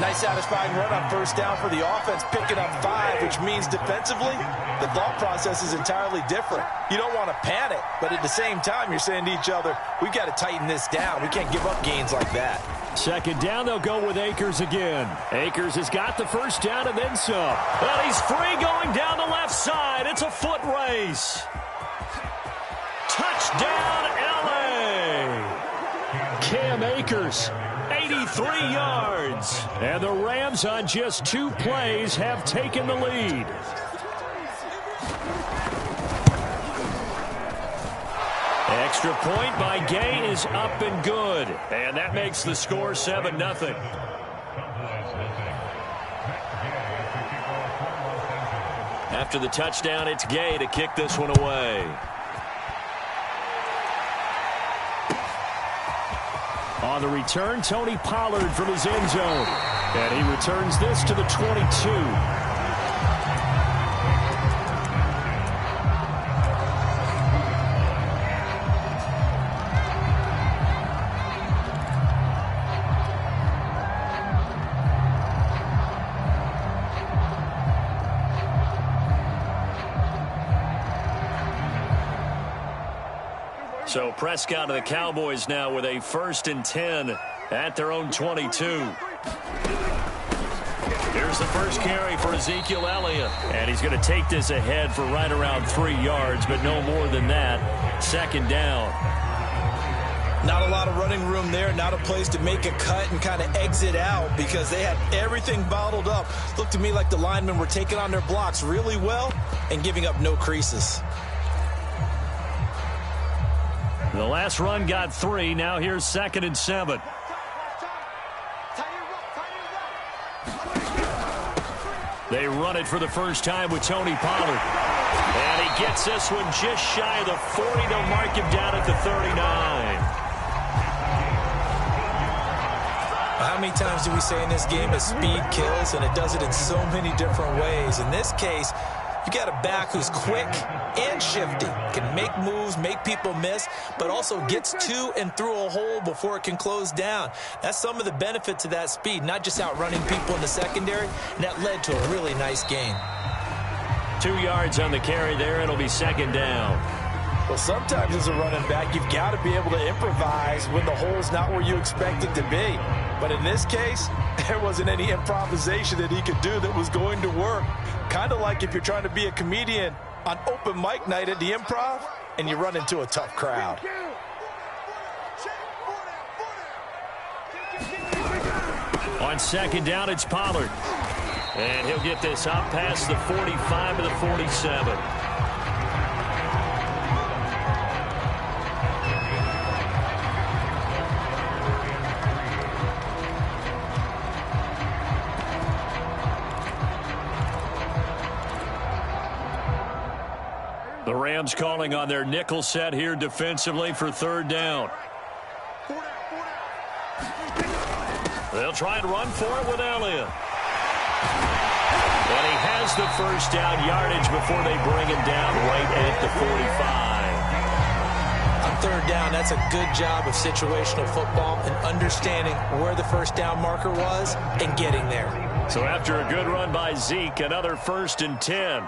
Nice satisfying run on 1st down for the offense, picking up 5, which means defensively, the thought process is entirely different. You don't want to panic, but at the same time, you're saying to each other, we've got to tighten this down. We can't give up gains like that. 2nd down, they'll go with Akers again. Akers has got the 1st down and then some. Well, he's free going down the left side. It's a foot race. Touchdown, L.A. Cam Akers, 83 yards. And the Rams on just 2 plays have taken the lead. Extra point by Gay is up and good. And that makes the score 7-0. After the touchdown, it's Gay to kick this one away. On the return, Tony Pollard from his end zone. And he returns this to the 22. So Prescott of the Cowboys now with a 1st and 10 at their own 22. Here's the first carry for Ezekiel Elliott. And he's going to take this ahead for right around 3 yards, but no more than that. 2nd down. Not a lot of running room there, not a place to make a cut and kind of exit out because they had everything bottled up. Looked to me like the linemen were taking on their blocks really well and giving up no creases. The last run got 3. Now here's 2nd and 7. They run it for the first time with Tony Pollard. And he gets this one just shy of the 40. They'll mark him down at the 39. How many times do we say in this game that speed kills, and it does it in so many different ways? In this case, you got a back who's quick and shifty, can make moves, make people miss, but also gets to and through a hole before it can close down. That's some of the benefits of that speed, not just outrunning people in the secondary, and that led to a really nice gain. 2 yards on the carry there. It'll be 2nd down. Well, sometimes as a running back, you've got to be able to improvise when the hole's not where you expect it to be. But in this case, there wasn't any improvisation that he could do that was going to work. Kind of like if you're trying to be a comedian on open mic night at the Improv and you run into a tough crowd. On 2nd down, it's Pollard. And he'll get this up past the 45 to the 47. The Rams calling on their nickel set here defensively for 3rd down. They'll try and run for it with Elliott. And he has the first down yardage before they bring him down right at the 45. On 3rd down, that's a good job of situational football and understanding where the first down marker was and getting there. So after a good run by Zeke, another 1st and 10.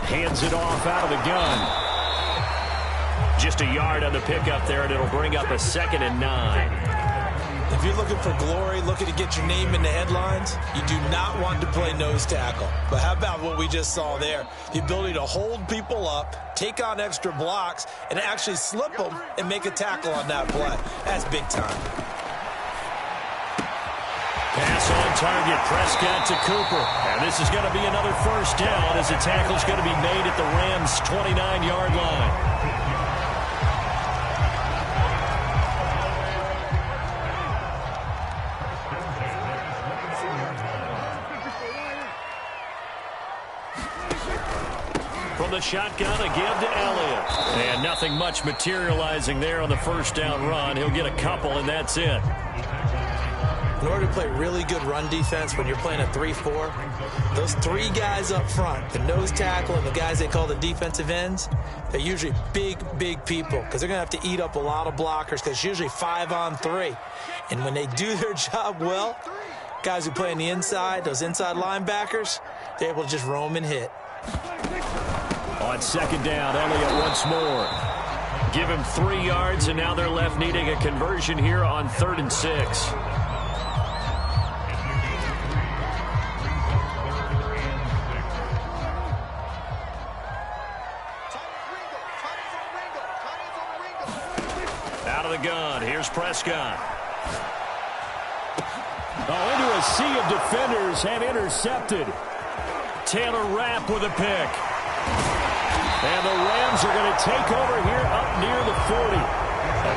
Hands it off out of the gun. Just a yard on the pickup there, and it'll bring up a 2nd and 9. If you're looking for glory, looking to get your name in the headlines, you do not want to play nose tackle. But how about what we just saw there? The ability to hold people up, take on extra blocks, and actually slip them and make a tackle on that play. That's big time. Pass on target, Prescott to Cooper. And this is going to be another 1st down as the tackle's going to be made at the Rams' 29-yard line. From the shotgun, a give to Elliott. And nothing much materializing there on the 1st down run. He'll get a couple, and that's it. In order to play really good run defense when you're playing a 3-4, those 3 guys up front, the nose tackle and the guys they call the defensive ends, they're usually big, big people because they're going to have to eat up a lot of blockers because it's usually 5-on-3. And when they do their job well, guys who play on the inside, those inside linebackers, they're able to just roam and hit. On 2nd down, Elliott once more. Give him 3 yards, and now they're left needing a conversion here on 3rd and 6. Out of the gun, here's Prescott. Oh, into a sea of defenders and intercepted. Taylor Rapp with a pick. And the Rams are going to take over here up near the 40.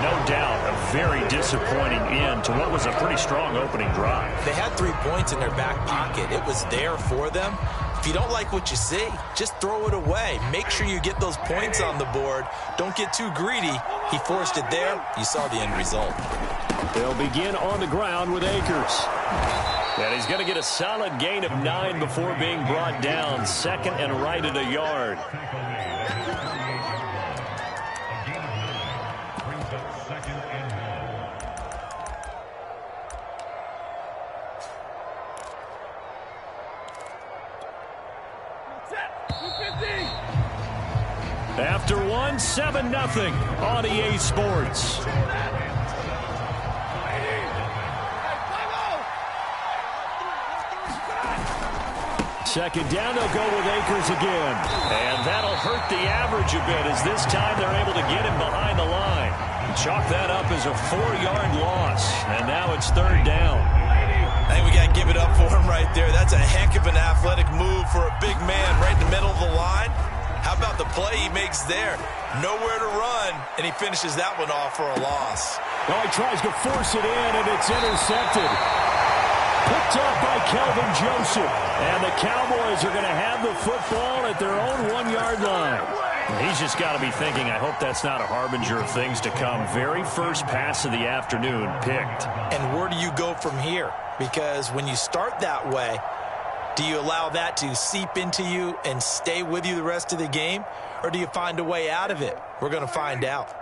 No doubt a very disappointing end to what was a pretty strong opening drive. They had 3 points in their back pocket. It was there for them. If you don't like what you see, just throw it away. Make sure you get those points on the board. Don't get too greedy. He forced it there. You saw the end result. They'll begin on the ground with Akers. And he's going to get a solid gain of 9 before being brought down. Second and right at a yard. After one, 7-0 on EA Sports. Second down, they'll go with Akers again. And that'll hurt the average a bit as this time they're able to get him behind the line. Chalk that up as a 4-yard loss. And now it's third down. I think we got to give it up for him right there. That's a heck of an athletic move for a big man right in the middle of the line. How about the play he makes there? Nowhere to run, and he finishes that one off for a loss. Oh, he tries to force it in, and it's intercepted. Picked up by Kelvin Joseph. And the Cowboys are going to have the football at their own 1-yard line. He's just got to be thinking, I hope that's not a harbinger of things to come. Very first pass of the afternoon picked. And where do you go from here? Because when you start that way, do you allow that to seep into you and stay with you the rest of the game? Or do you find a way out of it? We're going to find out.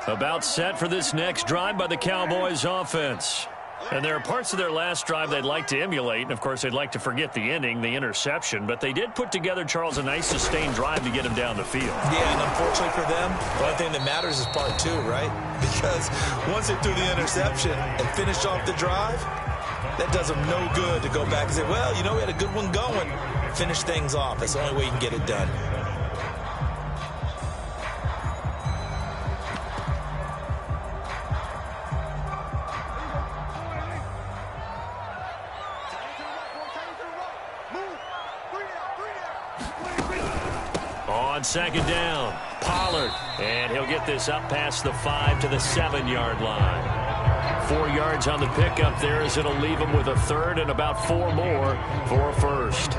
About set for this next drive by the Cowboys offense. And there are parts of their last drive they'd like to emulate. And, of course, they'd like to forget the ending, the interception. But they did put together, Charles, a nice sustained drive to get him down the field. Yeah, and unfortunately for them, the only thing that matters is part 2, right? Because once they threw the interception and finished off the drive, that does them no good to go back and say, well, you know, we had a good one going. Finish things off. That's the only way you can get it done. On second down, Pollard. And he'll get this up past the 5 to the 7-yard line. 4 yards on the pickup there as it'll leave him with a third and about 4 more for a first.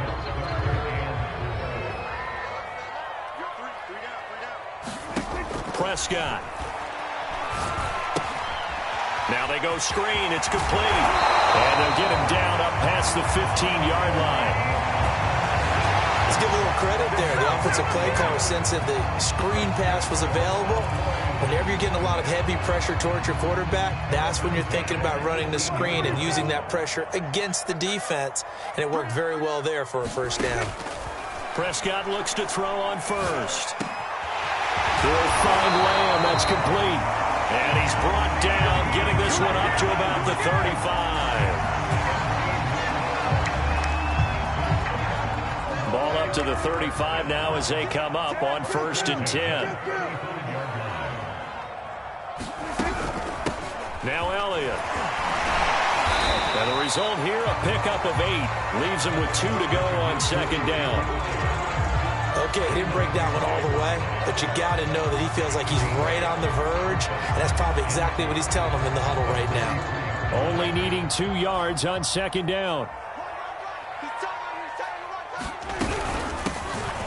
Prescott. Now they go screen. It's complete. And they'll get him down up past the 15-yard line. Let's give a little credit there. The offensive play caller sensed that the screen pass was available. Whenever you're getting a lot of heavy pressure towards your quarterback, that's when you're thinking about running the screen and using that pressure against the defense. And it worked very well there for a first down. Prescott looks to throw on first. He'll find Lamb. That's complete. And he's brought down, getting this one up to about the 35. Ball up to the 35 now as they come up on 1st and 10. Now Elliott. And the result here, a pickup of 8. Leaves him with 2 to go on second down. Okay, he didn't break that one all the way, but you got to know that he feels like he's right on the verge, and that's probably exactly what he's telling them in the huddle right now. Only needing 2 yards on second down.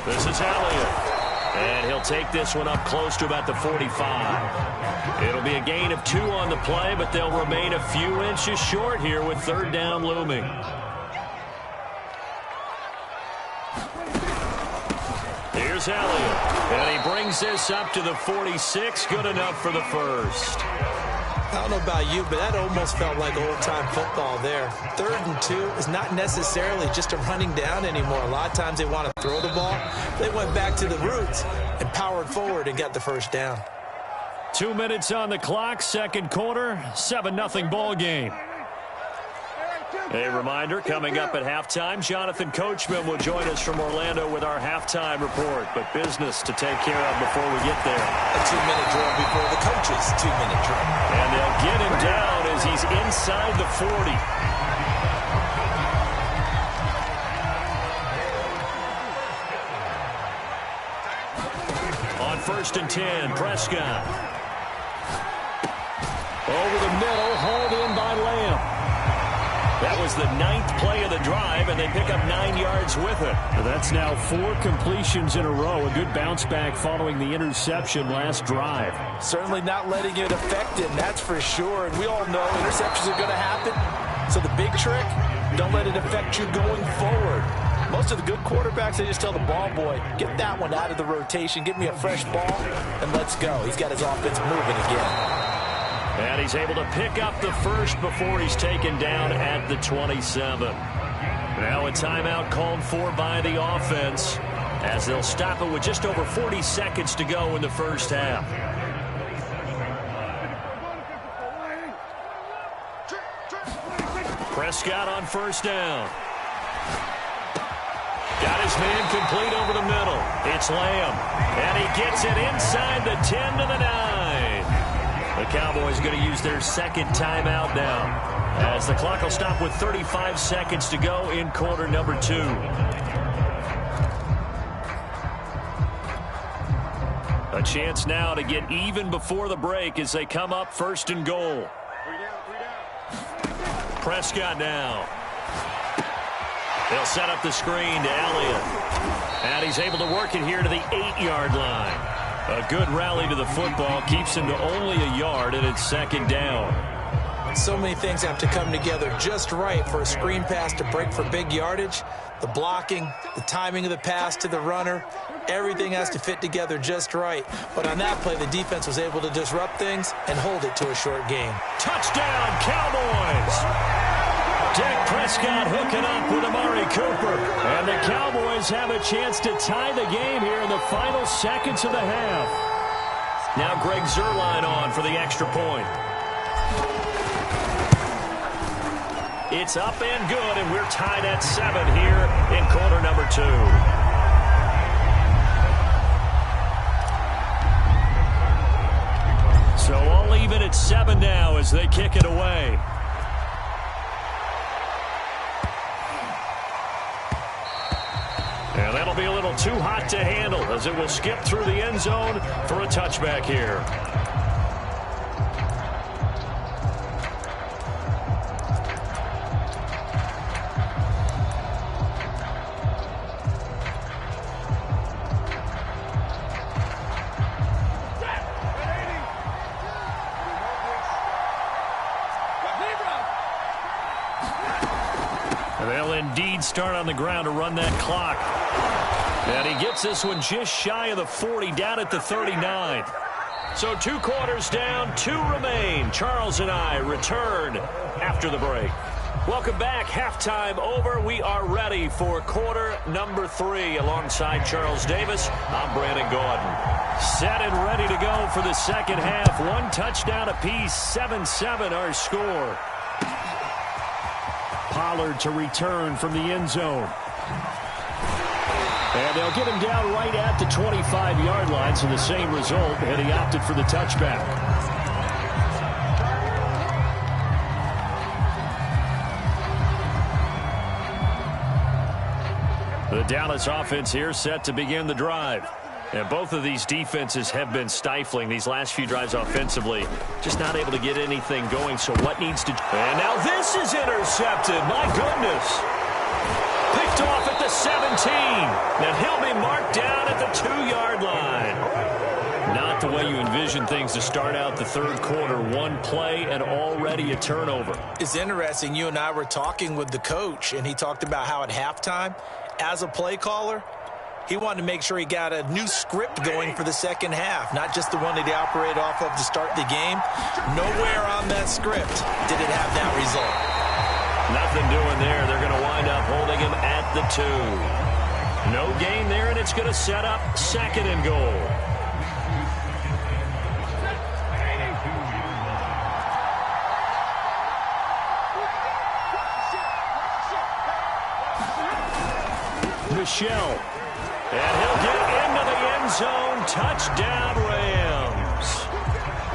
This is Elliott. And he'll take this one up close to about the 45. It'll be a gain of 2 on the play, but they'll remain a few inches short here with third down looming. Here's Elliott. And he brings this up to the 46. Good enough for the first. I don't know about you, but that almost felt like old-time football there. 3rd and 2 is not necessarily just a running down anymore. A lot of times they want to throw the ball. They went back to the roots and powered forward and got the first down. 2 minutes on the clock, second quarter, 7-0 ball game. A reminder, coming up at halftime, Jonathan Coachman will join us from Orlando with our halftime report. But business to take care of before we get there. A 2-minute drill before the coach's 2-minute drill. And they'll get him down as he's inside the 40. On 1st and 10, Prescott. Over the middle, hauled in by Lamb. That was the 9th play of the drive, and they pick up 9 yards with it. That's now 4 completions in a row. A good bounce back following the interception last drive. Certainly not letting it affect him, that's for sure. And we all know interceptions are going to happen. So the big trick, don't let it affect you going forward. Most of the good quarterbacks, they just tell the ball boy, get that one out of the rotation, give me a fresh ball, and let's go. He's got his offense moving again. And he's able to pick up the first before he's taken down at the 27. Now a timeout called for by the offense as they'll stop it with just over 40 seconds to go in the first half. Prescott on first down. Got his man complete over the middle. It's Lamb. And he gets it inside the 10 to the 9. The Cowboys going to use their second timeout now as the clock will stop with 35 seconds to go in quarter number 2. A chance now to get even before the break as they come up first and goal. Prescott now. They'll set up the screen to Elliott. And he's able to work it here to the 8-yard line. A good rally to the football keeps him to only a yard, and it's second down. So many things have to come together just right for a screen pass to break for big yardage. The blocking, the timing of the pass to the runner, everything has to fit together just right. But on that play, the defense was able to disrupt things and hold it to a short game. Touchdown, Cowboys! Dak Prescott hooking up with Amari Cooper. And the Cowboys have a chance to tie the game here in the final seconds of the half. Now Greg Zuerlein on for the extra point. It's up and good, and we're tied at 7 here in quarter number 2. So all even at 7 now as they kick it away. And that'll be a little too hot to handle as it will skip through the end zone for a touchback here. And they'll indeed start on the ground to run that clock. And he gets this one just shy of the 40, down at the 39. So 2 quarters down, 2 remain. Charles and I return after the break. Welcome back. Halftime over. We are ready for quarter number 3. Alongside Charles Davis, I'm Brandon Gaudin. Set and ready to go for the second half. 1 touchdown apiece, 7-7 our score. Pollard to return from the end zone. And they'll get him down right at the 25-yard line, so the same result, and he opted for the touchback. The Dallas offense here set to begin the drive. And both of these defenses have been stifling these last few drives offensively. Just not able to get anything going, so what needs to... And now this is intercepted. My goodness. Picked off at the 17. And he'll be marked down at the 2-yard line. Not the way you envision things to start out the third quarter. 1 play and already a turnover. It's interesting. You and I were talking with the coach, and he talked about how at halftime, as a play caller, he wanted to make sure he got a new script going for the second half, not just the one that he operated off of to start the game. Nowhere on that script did it have that result. Nothing doing there. They're going to wind up holding him at the 2. No gain there, and it's going to set up second and goal. Michel. And he'll get into the end zone. Touchdown, Rams.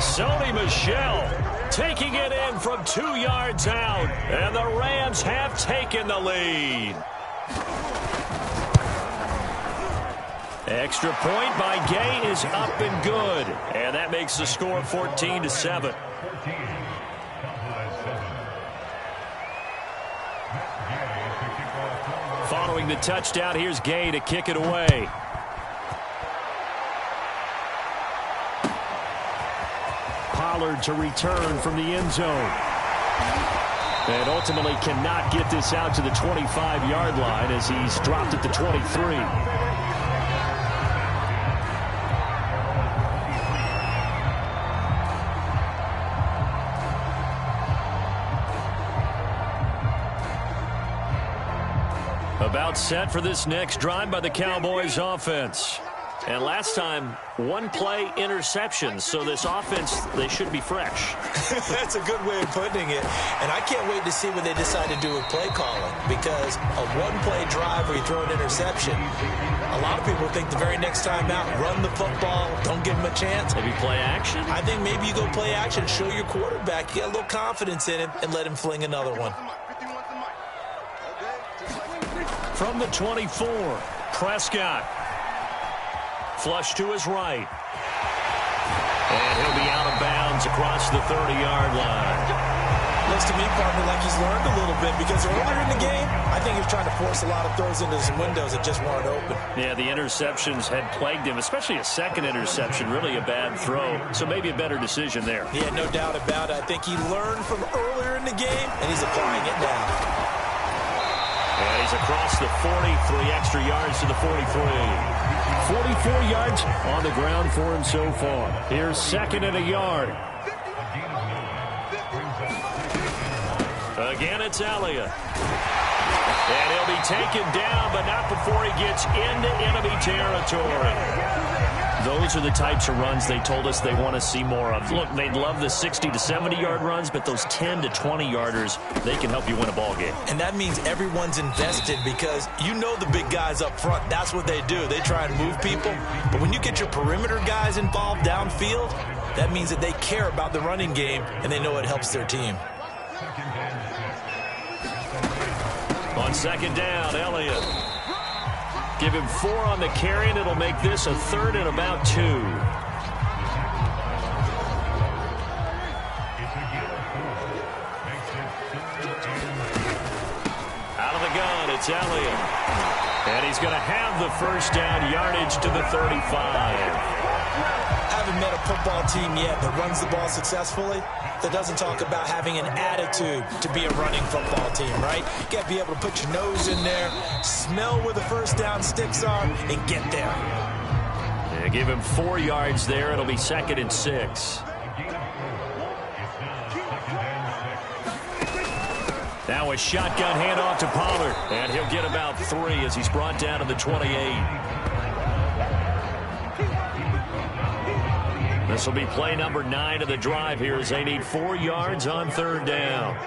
Sony Michel taking it in from 2 yards out. And the Rams have taken the lead. Extra point by Gay is up and good. And that makes the score 14-7. Throwing the touchdown, here's Gay to kick it away. Pollard to return from the end zone. And ultimately cannot get this out to the 25-yard line as he's dropped at the 23. About set for this next drive by the Cowboys offense. And last time, one-play interception. So this offense, they should be fresh. That's a good way of putting it. And I can't wait to see what they decide to do with play calling. Because a one-play drive where you throw an interception, a lot of people think the very next time out, run the football, don't give them a chance. Maybe play action? I think maybe you go play action, show your quarterback, get a little confidence in him, and let him fling another one. From the 24, Prescott. Flush to his right. And he'll be out of bounds across the 30-yard line. Looks to me, partner, like he's learned a little bit because earlier in the game, I think he was trying to force a lot of throws into some windows that just weren't open. Yeah, the interceptions had plagued him, especially a second interception, really a bad throw. So maybe a better decision there. Yeah, no doubt about it. I think he learned from earlier in the game, and he's applying it now. And he's across the 40, 3 extra yards to the 43. 44 yards on the ground for him so far. Here's second and a yard. Again, it's Elliott. And he'll be taken down, but not before he gets into enemy territory. Those are the types of runs they told us they want to see more of. Look, they'd love the 60 to 70-yard runs, but those 10 to 20-yarders, they can help you win a ball game. And that means everyone's invested because you know the big guys up front. That's what they do. They try and move people. But when you get your perimeter guys involved downfield, that means that they care about the running game, and they know it helps their team. On second down, Elliott. Give him 4 on the carry, and it'll make this a third and about 2. Out of the gun, it's Elliott. And he's going to have the first down, yardage to the 35. Haven't met a football team yet that runs the ball successfully, that doesn't talk about having an attitude to be a running football team, right? You got to be able to put your nose in there, smell where the first down sticks are, and get there. Yeah, give him 4 yards there. It'll be second and 6. Now a shotgun handoff to Pollard, and he'll get about 3 as he's brought down to the 28. This will be play number 9 of the drive here as they need 4 yards on third down.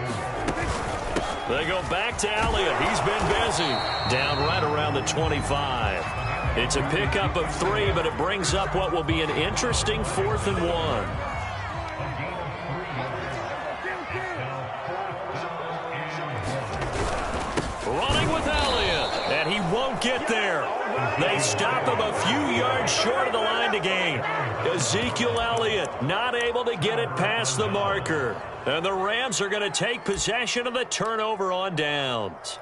They go back to Elliott. He's been busy. Down right around the 25. It's a pickup of 3, but it brings up what will be an interesting 4th and 1. Running with Elliott, and he won't get there. They stop him a few yards short of the line to gain. Ezekiel Elliott not able to get it past the marker. And the Rams are going to take possession of the turnover on downs.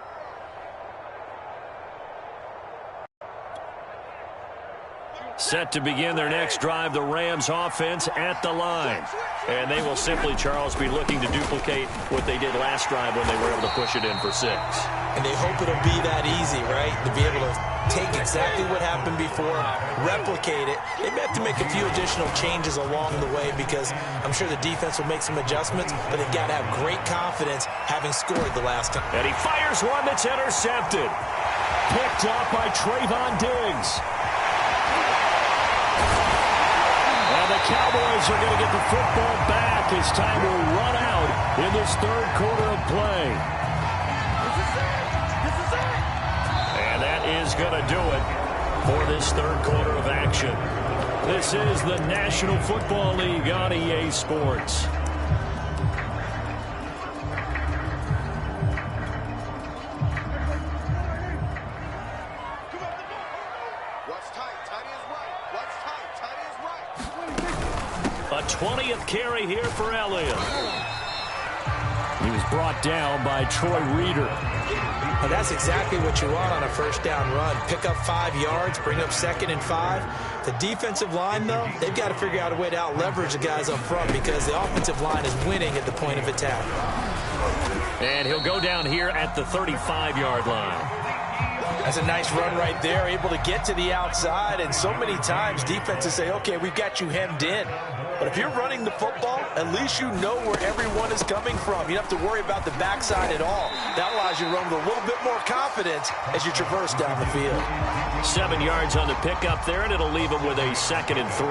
Set to begin their next drive, the Rams offense at the line. And they will simply, Charles, be looking to duplicate what they did last drive when they were able to push it in for 6. And they hope it'll be that easy, right? To be able to take exactly what happened before, replicate it. They may have to make a few additional changes along the way because I'm sure the defense will make some adjustments, but they've got to have great confidence having scored the last time. And he fires one that's intercepted. Picked up by Trayvon Diggs. And the Cowboys are going to get the football back as time will run out in this third quarter of play. And that is going to do it for this third quarter of action. This is the National Football League on EA Sports. A 20th carry here for Elliott. He was brought down by Troy Reeder. Well, that's exactly what you want on a first down run. Pick up 5 yards, bring up 2nd and 5. The defensive line, though, they've got to figure out a way to out-leverage the guys up front because the offensive line is winning at the point of attack. And he'll go down here at the 35-yard line. That's a nice run right there, able to get to the outside. And so many times defenses say, okay, we've got you hemmed in. But if you're running the football, at least you know where everyone is coming from. You don't have to worry about the backside at all. That allows you to run with a little bit more confidence as you traverse down the field. 7 yards on the pickup there, and it'll leave him with a 2nd and 3.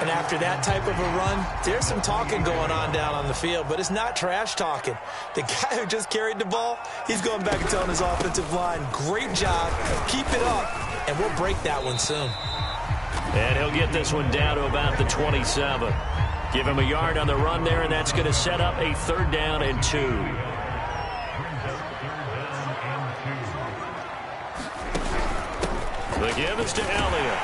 And after that type of a run, there's some talking going on down on the field, but it's not trash talking. The guy who just carried the ball, he's going back and telling his offensive line, great job, keep it up, and we'll break that one soon. And he'll get this one down to about the 27. Give him a yard on the run there, and that's going to set up a 3rd down and 2. The give is to Elliott.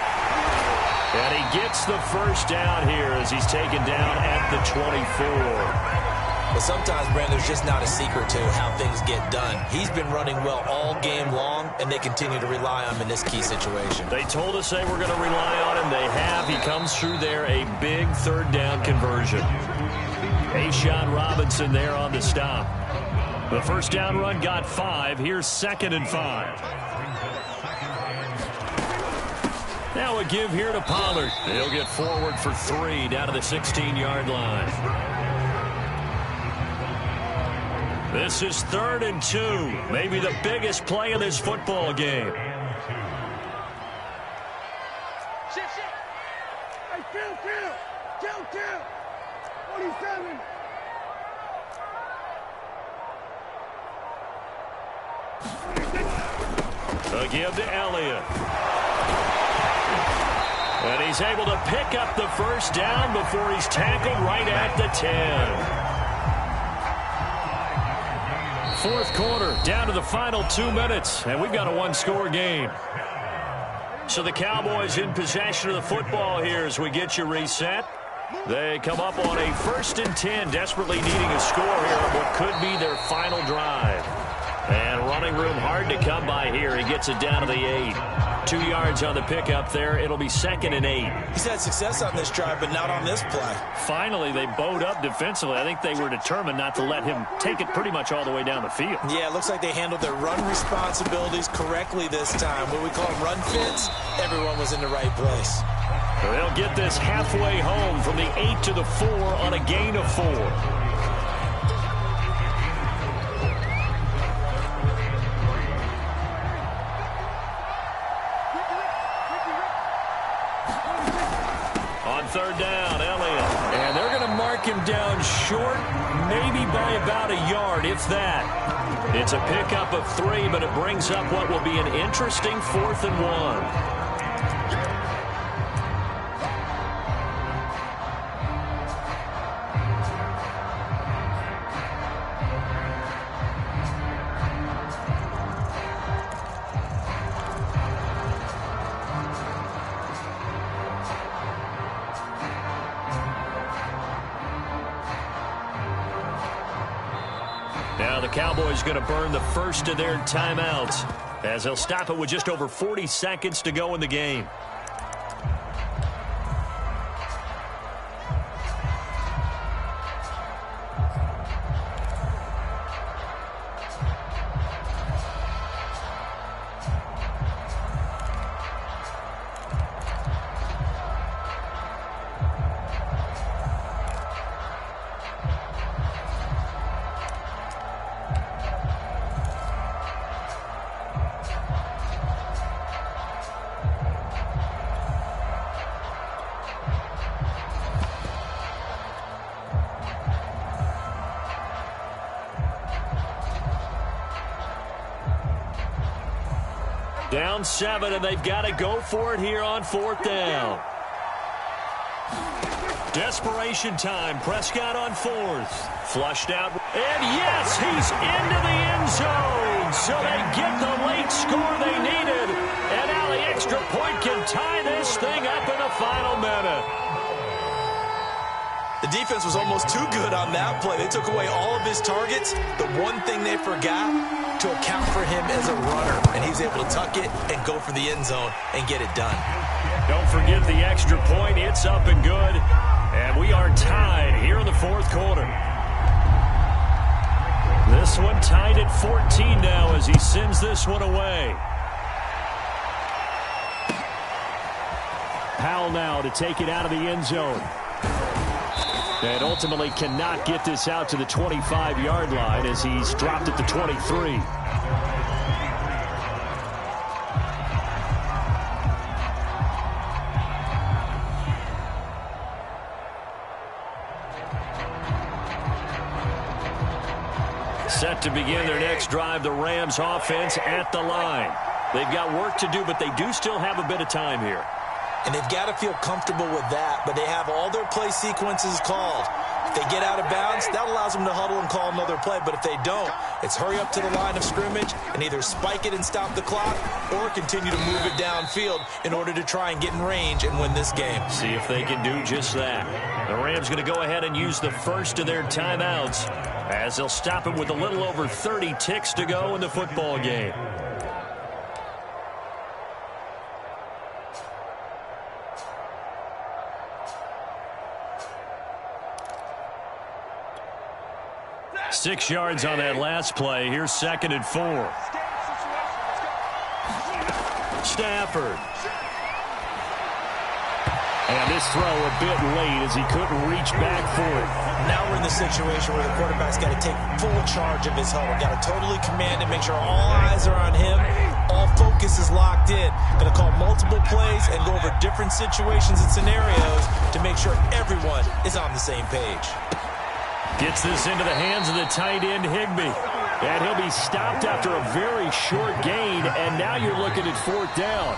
And he gets the first down here as he's taken down at the 24. But sometimes, Brandon, there's just not a secret to how things get done. He's been running well all game long, and they continue to rely on him in this key situation. They told us they were going to rely on him. They have. He comes through there, a big 3rd down conversion. A'Shawn Robinson there on the stop. The first down run got 5. Here's 2nd and 5. Now a give here to Pollard. He'll get forward for 3 down to the 16-yard line. This is 3rd and 2. Maybe the biggest play of this football game. Hey, kill. 47. A give to Elliott. And he's able to pick up the first down before he's tackled right at the 10. 4th quarter, down to the final 2 minutes, and we've got a 1-score game. So the Cowboys in possession of the football here as we get you reset. They come up on a 1st and 10, desperately needing a score here on what could be their final drive. And running room hard to come by here. He gets it down to the 8. 2 yards on the pickup there. It'll be 2nd and 8. He's had success on this drive, but not on this play. Finally, they bowed up defensively. I think they were determined not to let him take it pretty much all the way down the field. Yeah, it looks like they handled their run responsibilities correctly this time. What we call run fits, everyone was in the right place. They'll get this halfway home from the 8 to the 4 on a gain of 4. On 3rd down, Elliott. And they're going to mark him down short, maybe by about a yard, if that. It's a pickup of 3, but it brings up what will be an interesting 4th and 1. Now the Cowboys going to burn the first of their timeouts as they'll stop it with just over 40 seconds to go in the game. Down 7, and they've got to go for it here on 4th down. Desperation time. Prescott on 4th. Flushed out. And yes, he's into the end zone. So they get the late score they needed. And now the extra point can tie this thing up in the final minute. The The defense was almost too good on that play. They took away all of his targets. The one thing they forgot, to account for him as a runner. And he was able to tuck it and go for the end zone and get it done. Don't forget the extra point. It's up and good. And we are tied here in the fourth quarter. This one tied at 14 now as he sends this one away. Powell now to take it out of the end zone. And ultimately cannot get this out to the 25-yard line as he's dropped at the 23. Set to begin their next drive, the Rams offense at the line. They've got work to do, but they do still have a bit of time here. And they've got to feel comfortable with that, but they have all their play sequences called. If they get out of bounds, that allows them to huddle and call another play. But if they don't, it's hurry up to the line of scrimmage and either spike it and stop the clock or continue to move it downfield in order to try and get in range and win this game. See if they can do just that. The Rams going to go ahead and use the first of their timeouts as they'll stop it with a little over 30 ticks to go in the football game. Six yards on that last play. Here's 2nd and 4. Stafford. And this throw a bit late as he couldn't reach back for it. Now we're in the situation where the quarterback's got to take full charge of his huddle. Got to totally command it, make sure all eyes are on him. All focus is locked in. Going to call multiple plays and go over different situations and scenarios to make sure everyone is on the same page. Gets this into the hands of the tight end, Higbee. And he'll be stopped after a very short gain, and now you're looking at 4th down.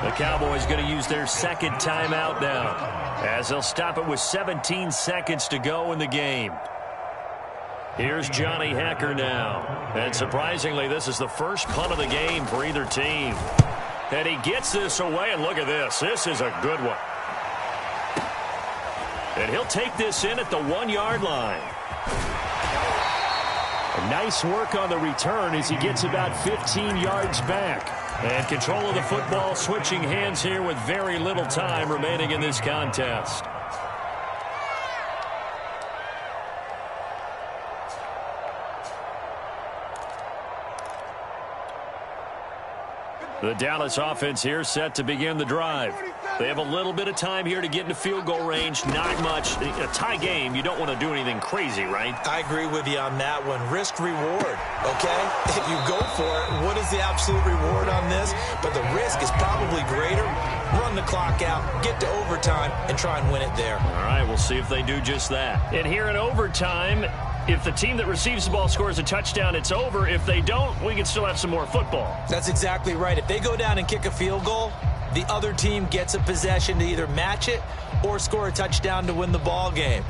The Cowboys going to use their second timeout now as they'll stop it with 17 seconds to go in the game. Here's Johnny Hekker now. And surprisingly, this is the first punt of the game for either team. And he gets this away, and look at this. This is a good one. And he'll take this in at the 1-yard line. Nice work on the return as he gets about 15 yards back. And control of the football switching hands here with very little time remaining in this contest. The Dallas offense here set to begin the drive. They have a little bit of time here to get into field goal range. Not much. A tie game, you don't want to do anything crazy, right? I agree with you on that one. Risk reward, okay? If you go for it, what is the absolute reward on this? But the risk is probably greater. Run the clock out, get to overtime, and try and win it there. All right, we'll see if they do just that. And here in overtime, if the team that receives the ball scores a touchdown, it's over. If they don't, we can still have some more football. That's exactly right. If they go down and kick a field goal, the other team gets a possession to either match it or score a touchdown to win the ball game.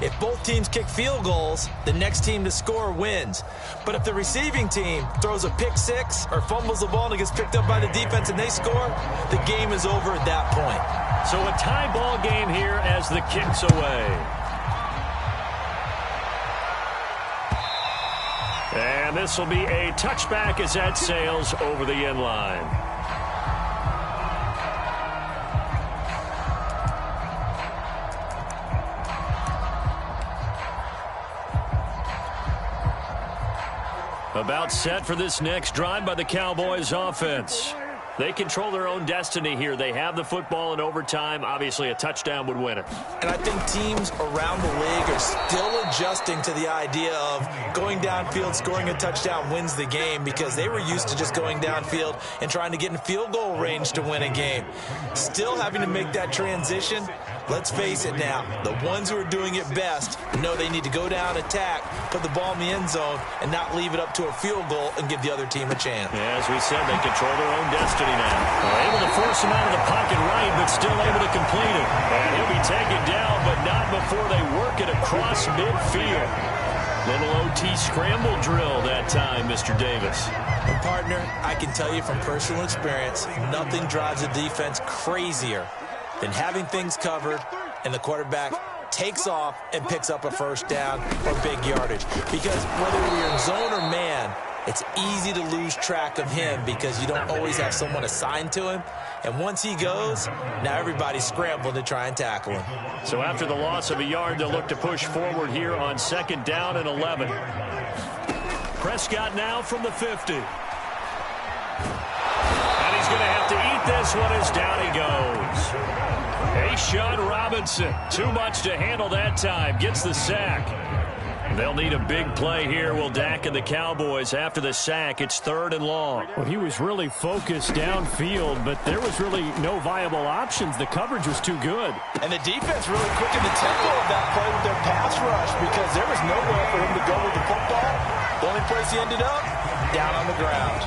If both teams kick field goals, the next team to score wins. But if the receiving team throws a pick six or fumbles the ball and it gets picked up by the defense and they score, the game is over at that point. So a tie ball game here as the kick's away. And this will be a touchback as that sails over the end line. About set for this next drive by the Cowboys offense. They control their own destiny here. They have the football in overtime. Obviously, a touchdown would win it. And I think teams around the league are still adjusting to the idea of going downfield, scoring a touchdown wins the game, because they were used to just going downfield and trying to get in field goal range to win a game. Still having to make that transition. Let's face it now, the ones who are doing it best know they need to go down, attack, put the ball in the end zone, and not leave it up to a field goal and give the other team a chance. Yeah, as we said, they control their own destiny now. They're able to force him out of the pocket right, but still able to complete it. And he'll be taken down, but not before they work it across midfield. Little OT scramble drill that time, Mr. Davis. And partner, I can tell you from personal experience, nothing drives a defense crazier than having things covered and the quarterback takes off and picks up a first down or big yardage. Because whether you're in zone or man, it's easy to lose track of him because you don't always have someone assigned to him. And once he goes, now everybody's scrambling to try and tackle him. So after the loss of a yard, they'll look to push forward here on 2nd down and 11. Prescott now from the 50. And he's going to have to eat this one as down he goes. Sean Robinson, too much to handle that time, gets the sack. They'll need a big play here, will Dak and the Cowboys. After the sack, it's 3rd and long. Well, he was really focused downfield, but there was really no viable options. The coverage was too good. And the defense really quickened the tempo of that play with their pass rush because there was nowhere for him to go with the football. The only place he ended up, down on the ground.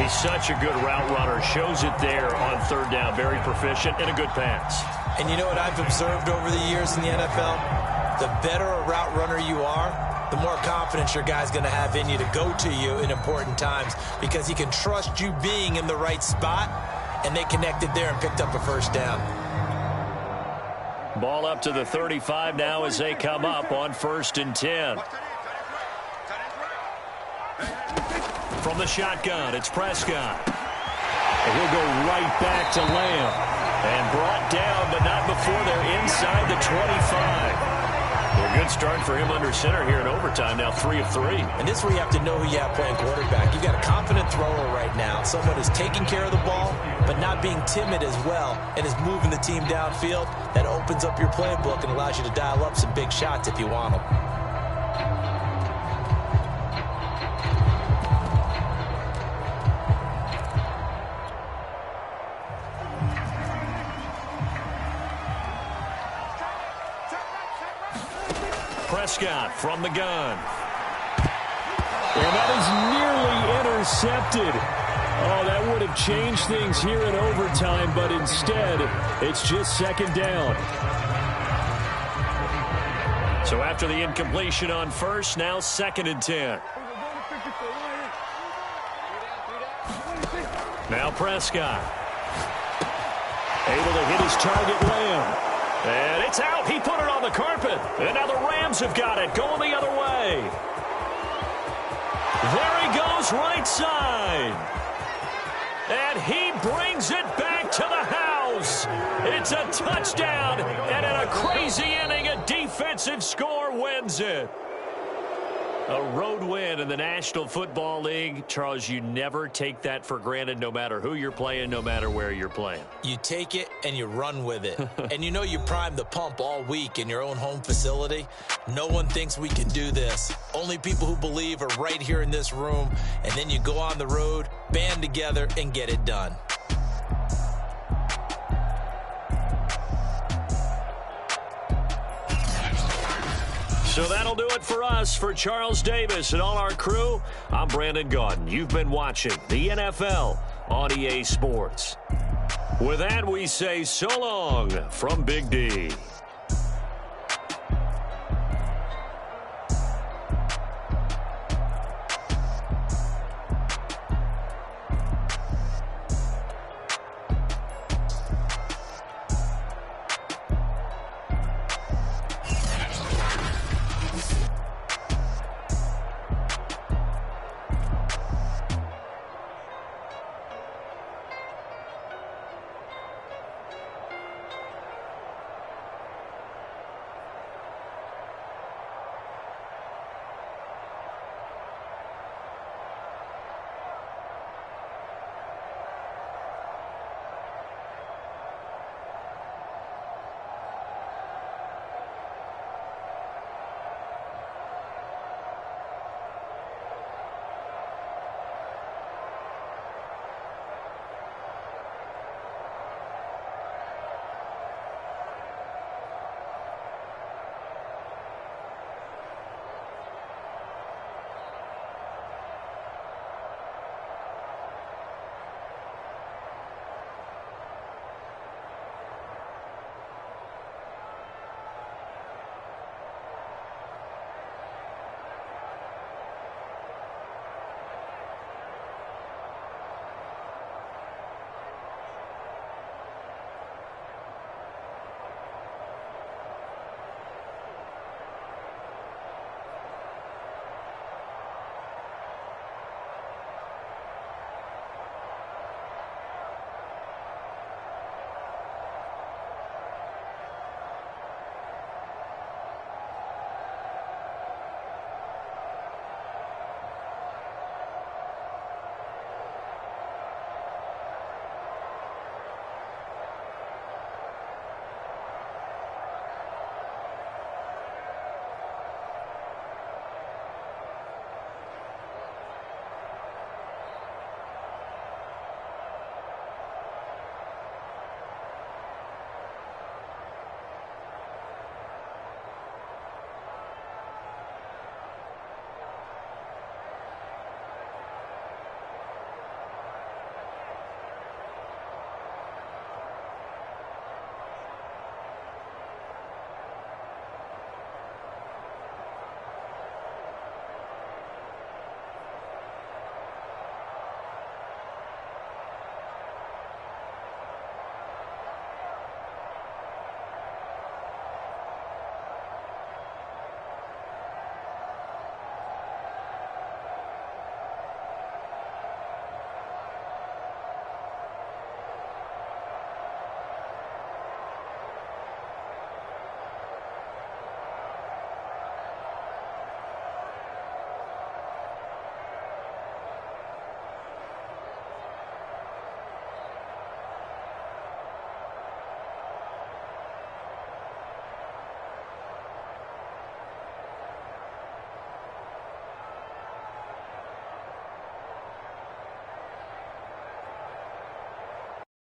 He's such a good route runner. Shows it there on 3rd down. Very proficient and a good pass. And you know what I've observed over the years in the NFL? The better a route runner you are, the more confidence your guy's going to have in you to go to you in important times because he can trust you being in the right spot, and they connected there and picked up a first down. Ball up to the 35 now as they come up on 1st and 10. From the shotgun, it's Prescott. And he'll go right back to Lamb. And brought down, but not before they're inside the 25. A good start for him under center here in overtime. Now 3 of 3. And this is where you have to know who you have playing quarterback. You've got a confident thrower right now. Someone who's taking care of the ball, but not being timid as well, and is moving the team downfield. That opens up your playbook and allows you to dial up some big shots if you want them. Prescott from the gun. And that is nearly intercepted. Oh, that would have changed things here in overtime, but instead, it's just 2nd down. So after the incompletion on 1st, now 2nd and 10. Now Prescott. Able to hit his target, Lamb. And it's out. He put it on the carpet. And now the Rams have got it. Going the other way. There he goes, right side. And he brings it back to the house. It's a touchdown. And in a crazy inning, a defensive score wins it. A road win in the National Football League. Charles, you never take that for granted no matter who you're playing, no matter where you're playing. You take it and you run with it. And you know you primed the pump all week in your own home facility. No one thinks we can do this. Only people who believe are right here in this room. And then you go on the road, band together, and get it done. So that'll do it for us. For Charles Davis and all our crew, I'm Brandon Gaudin. You've been watching the NFL on EA Sports. With that, we say so long from Big D.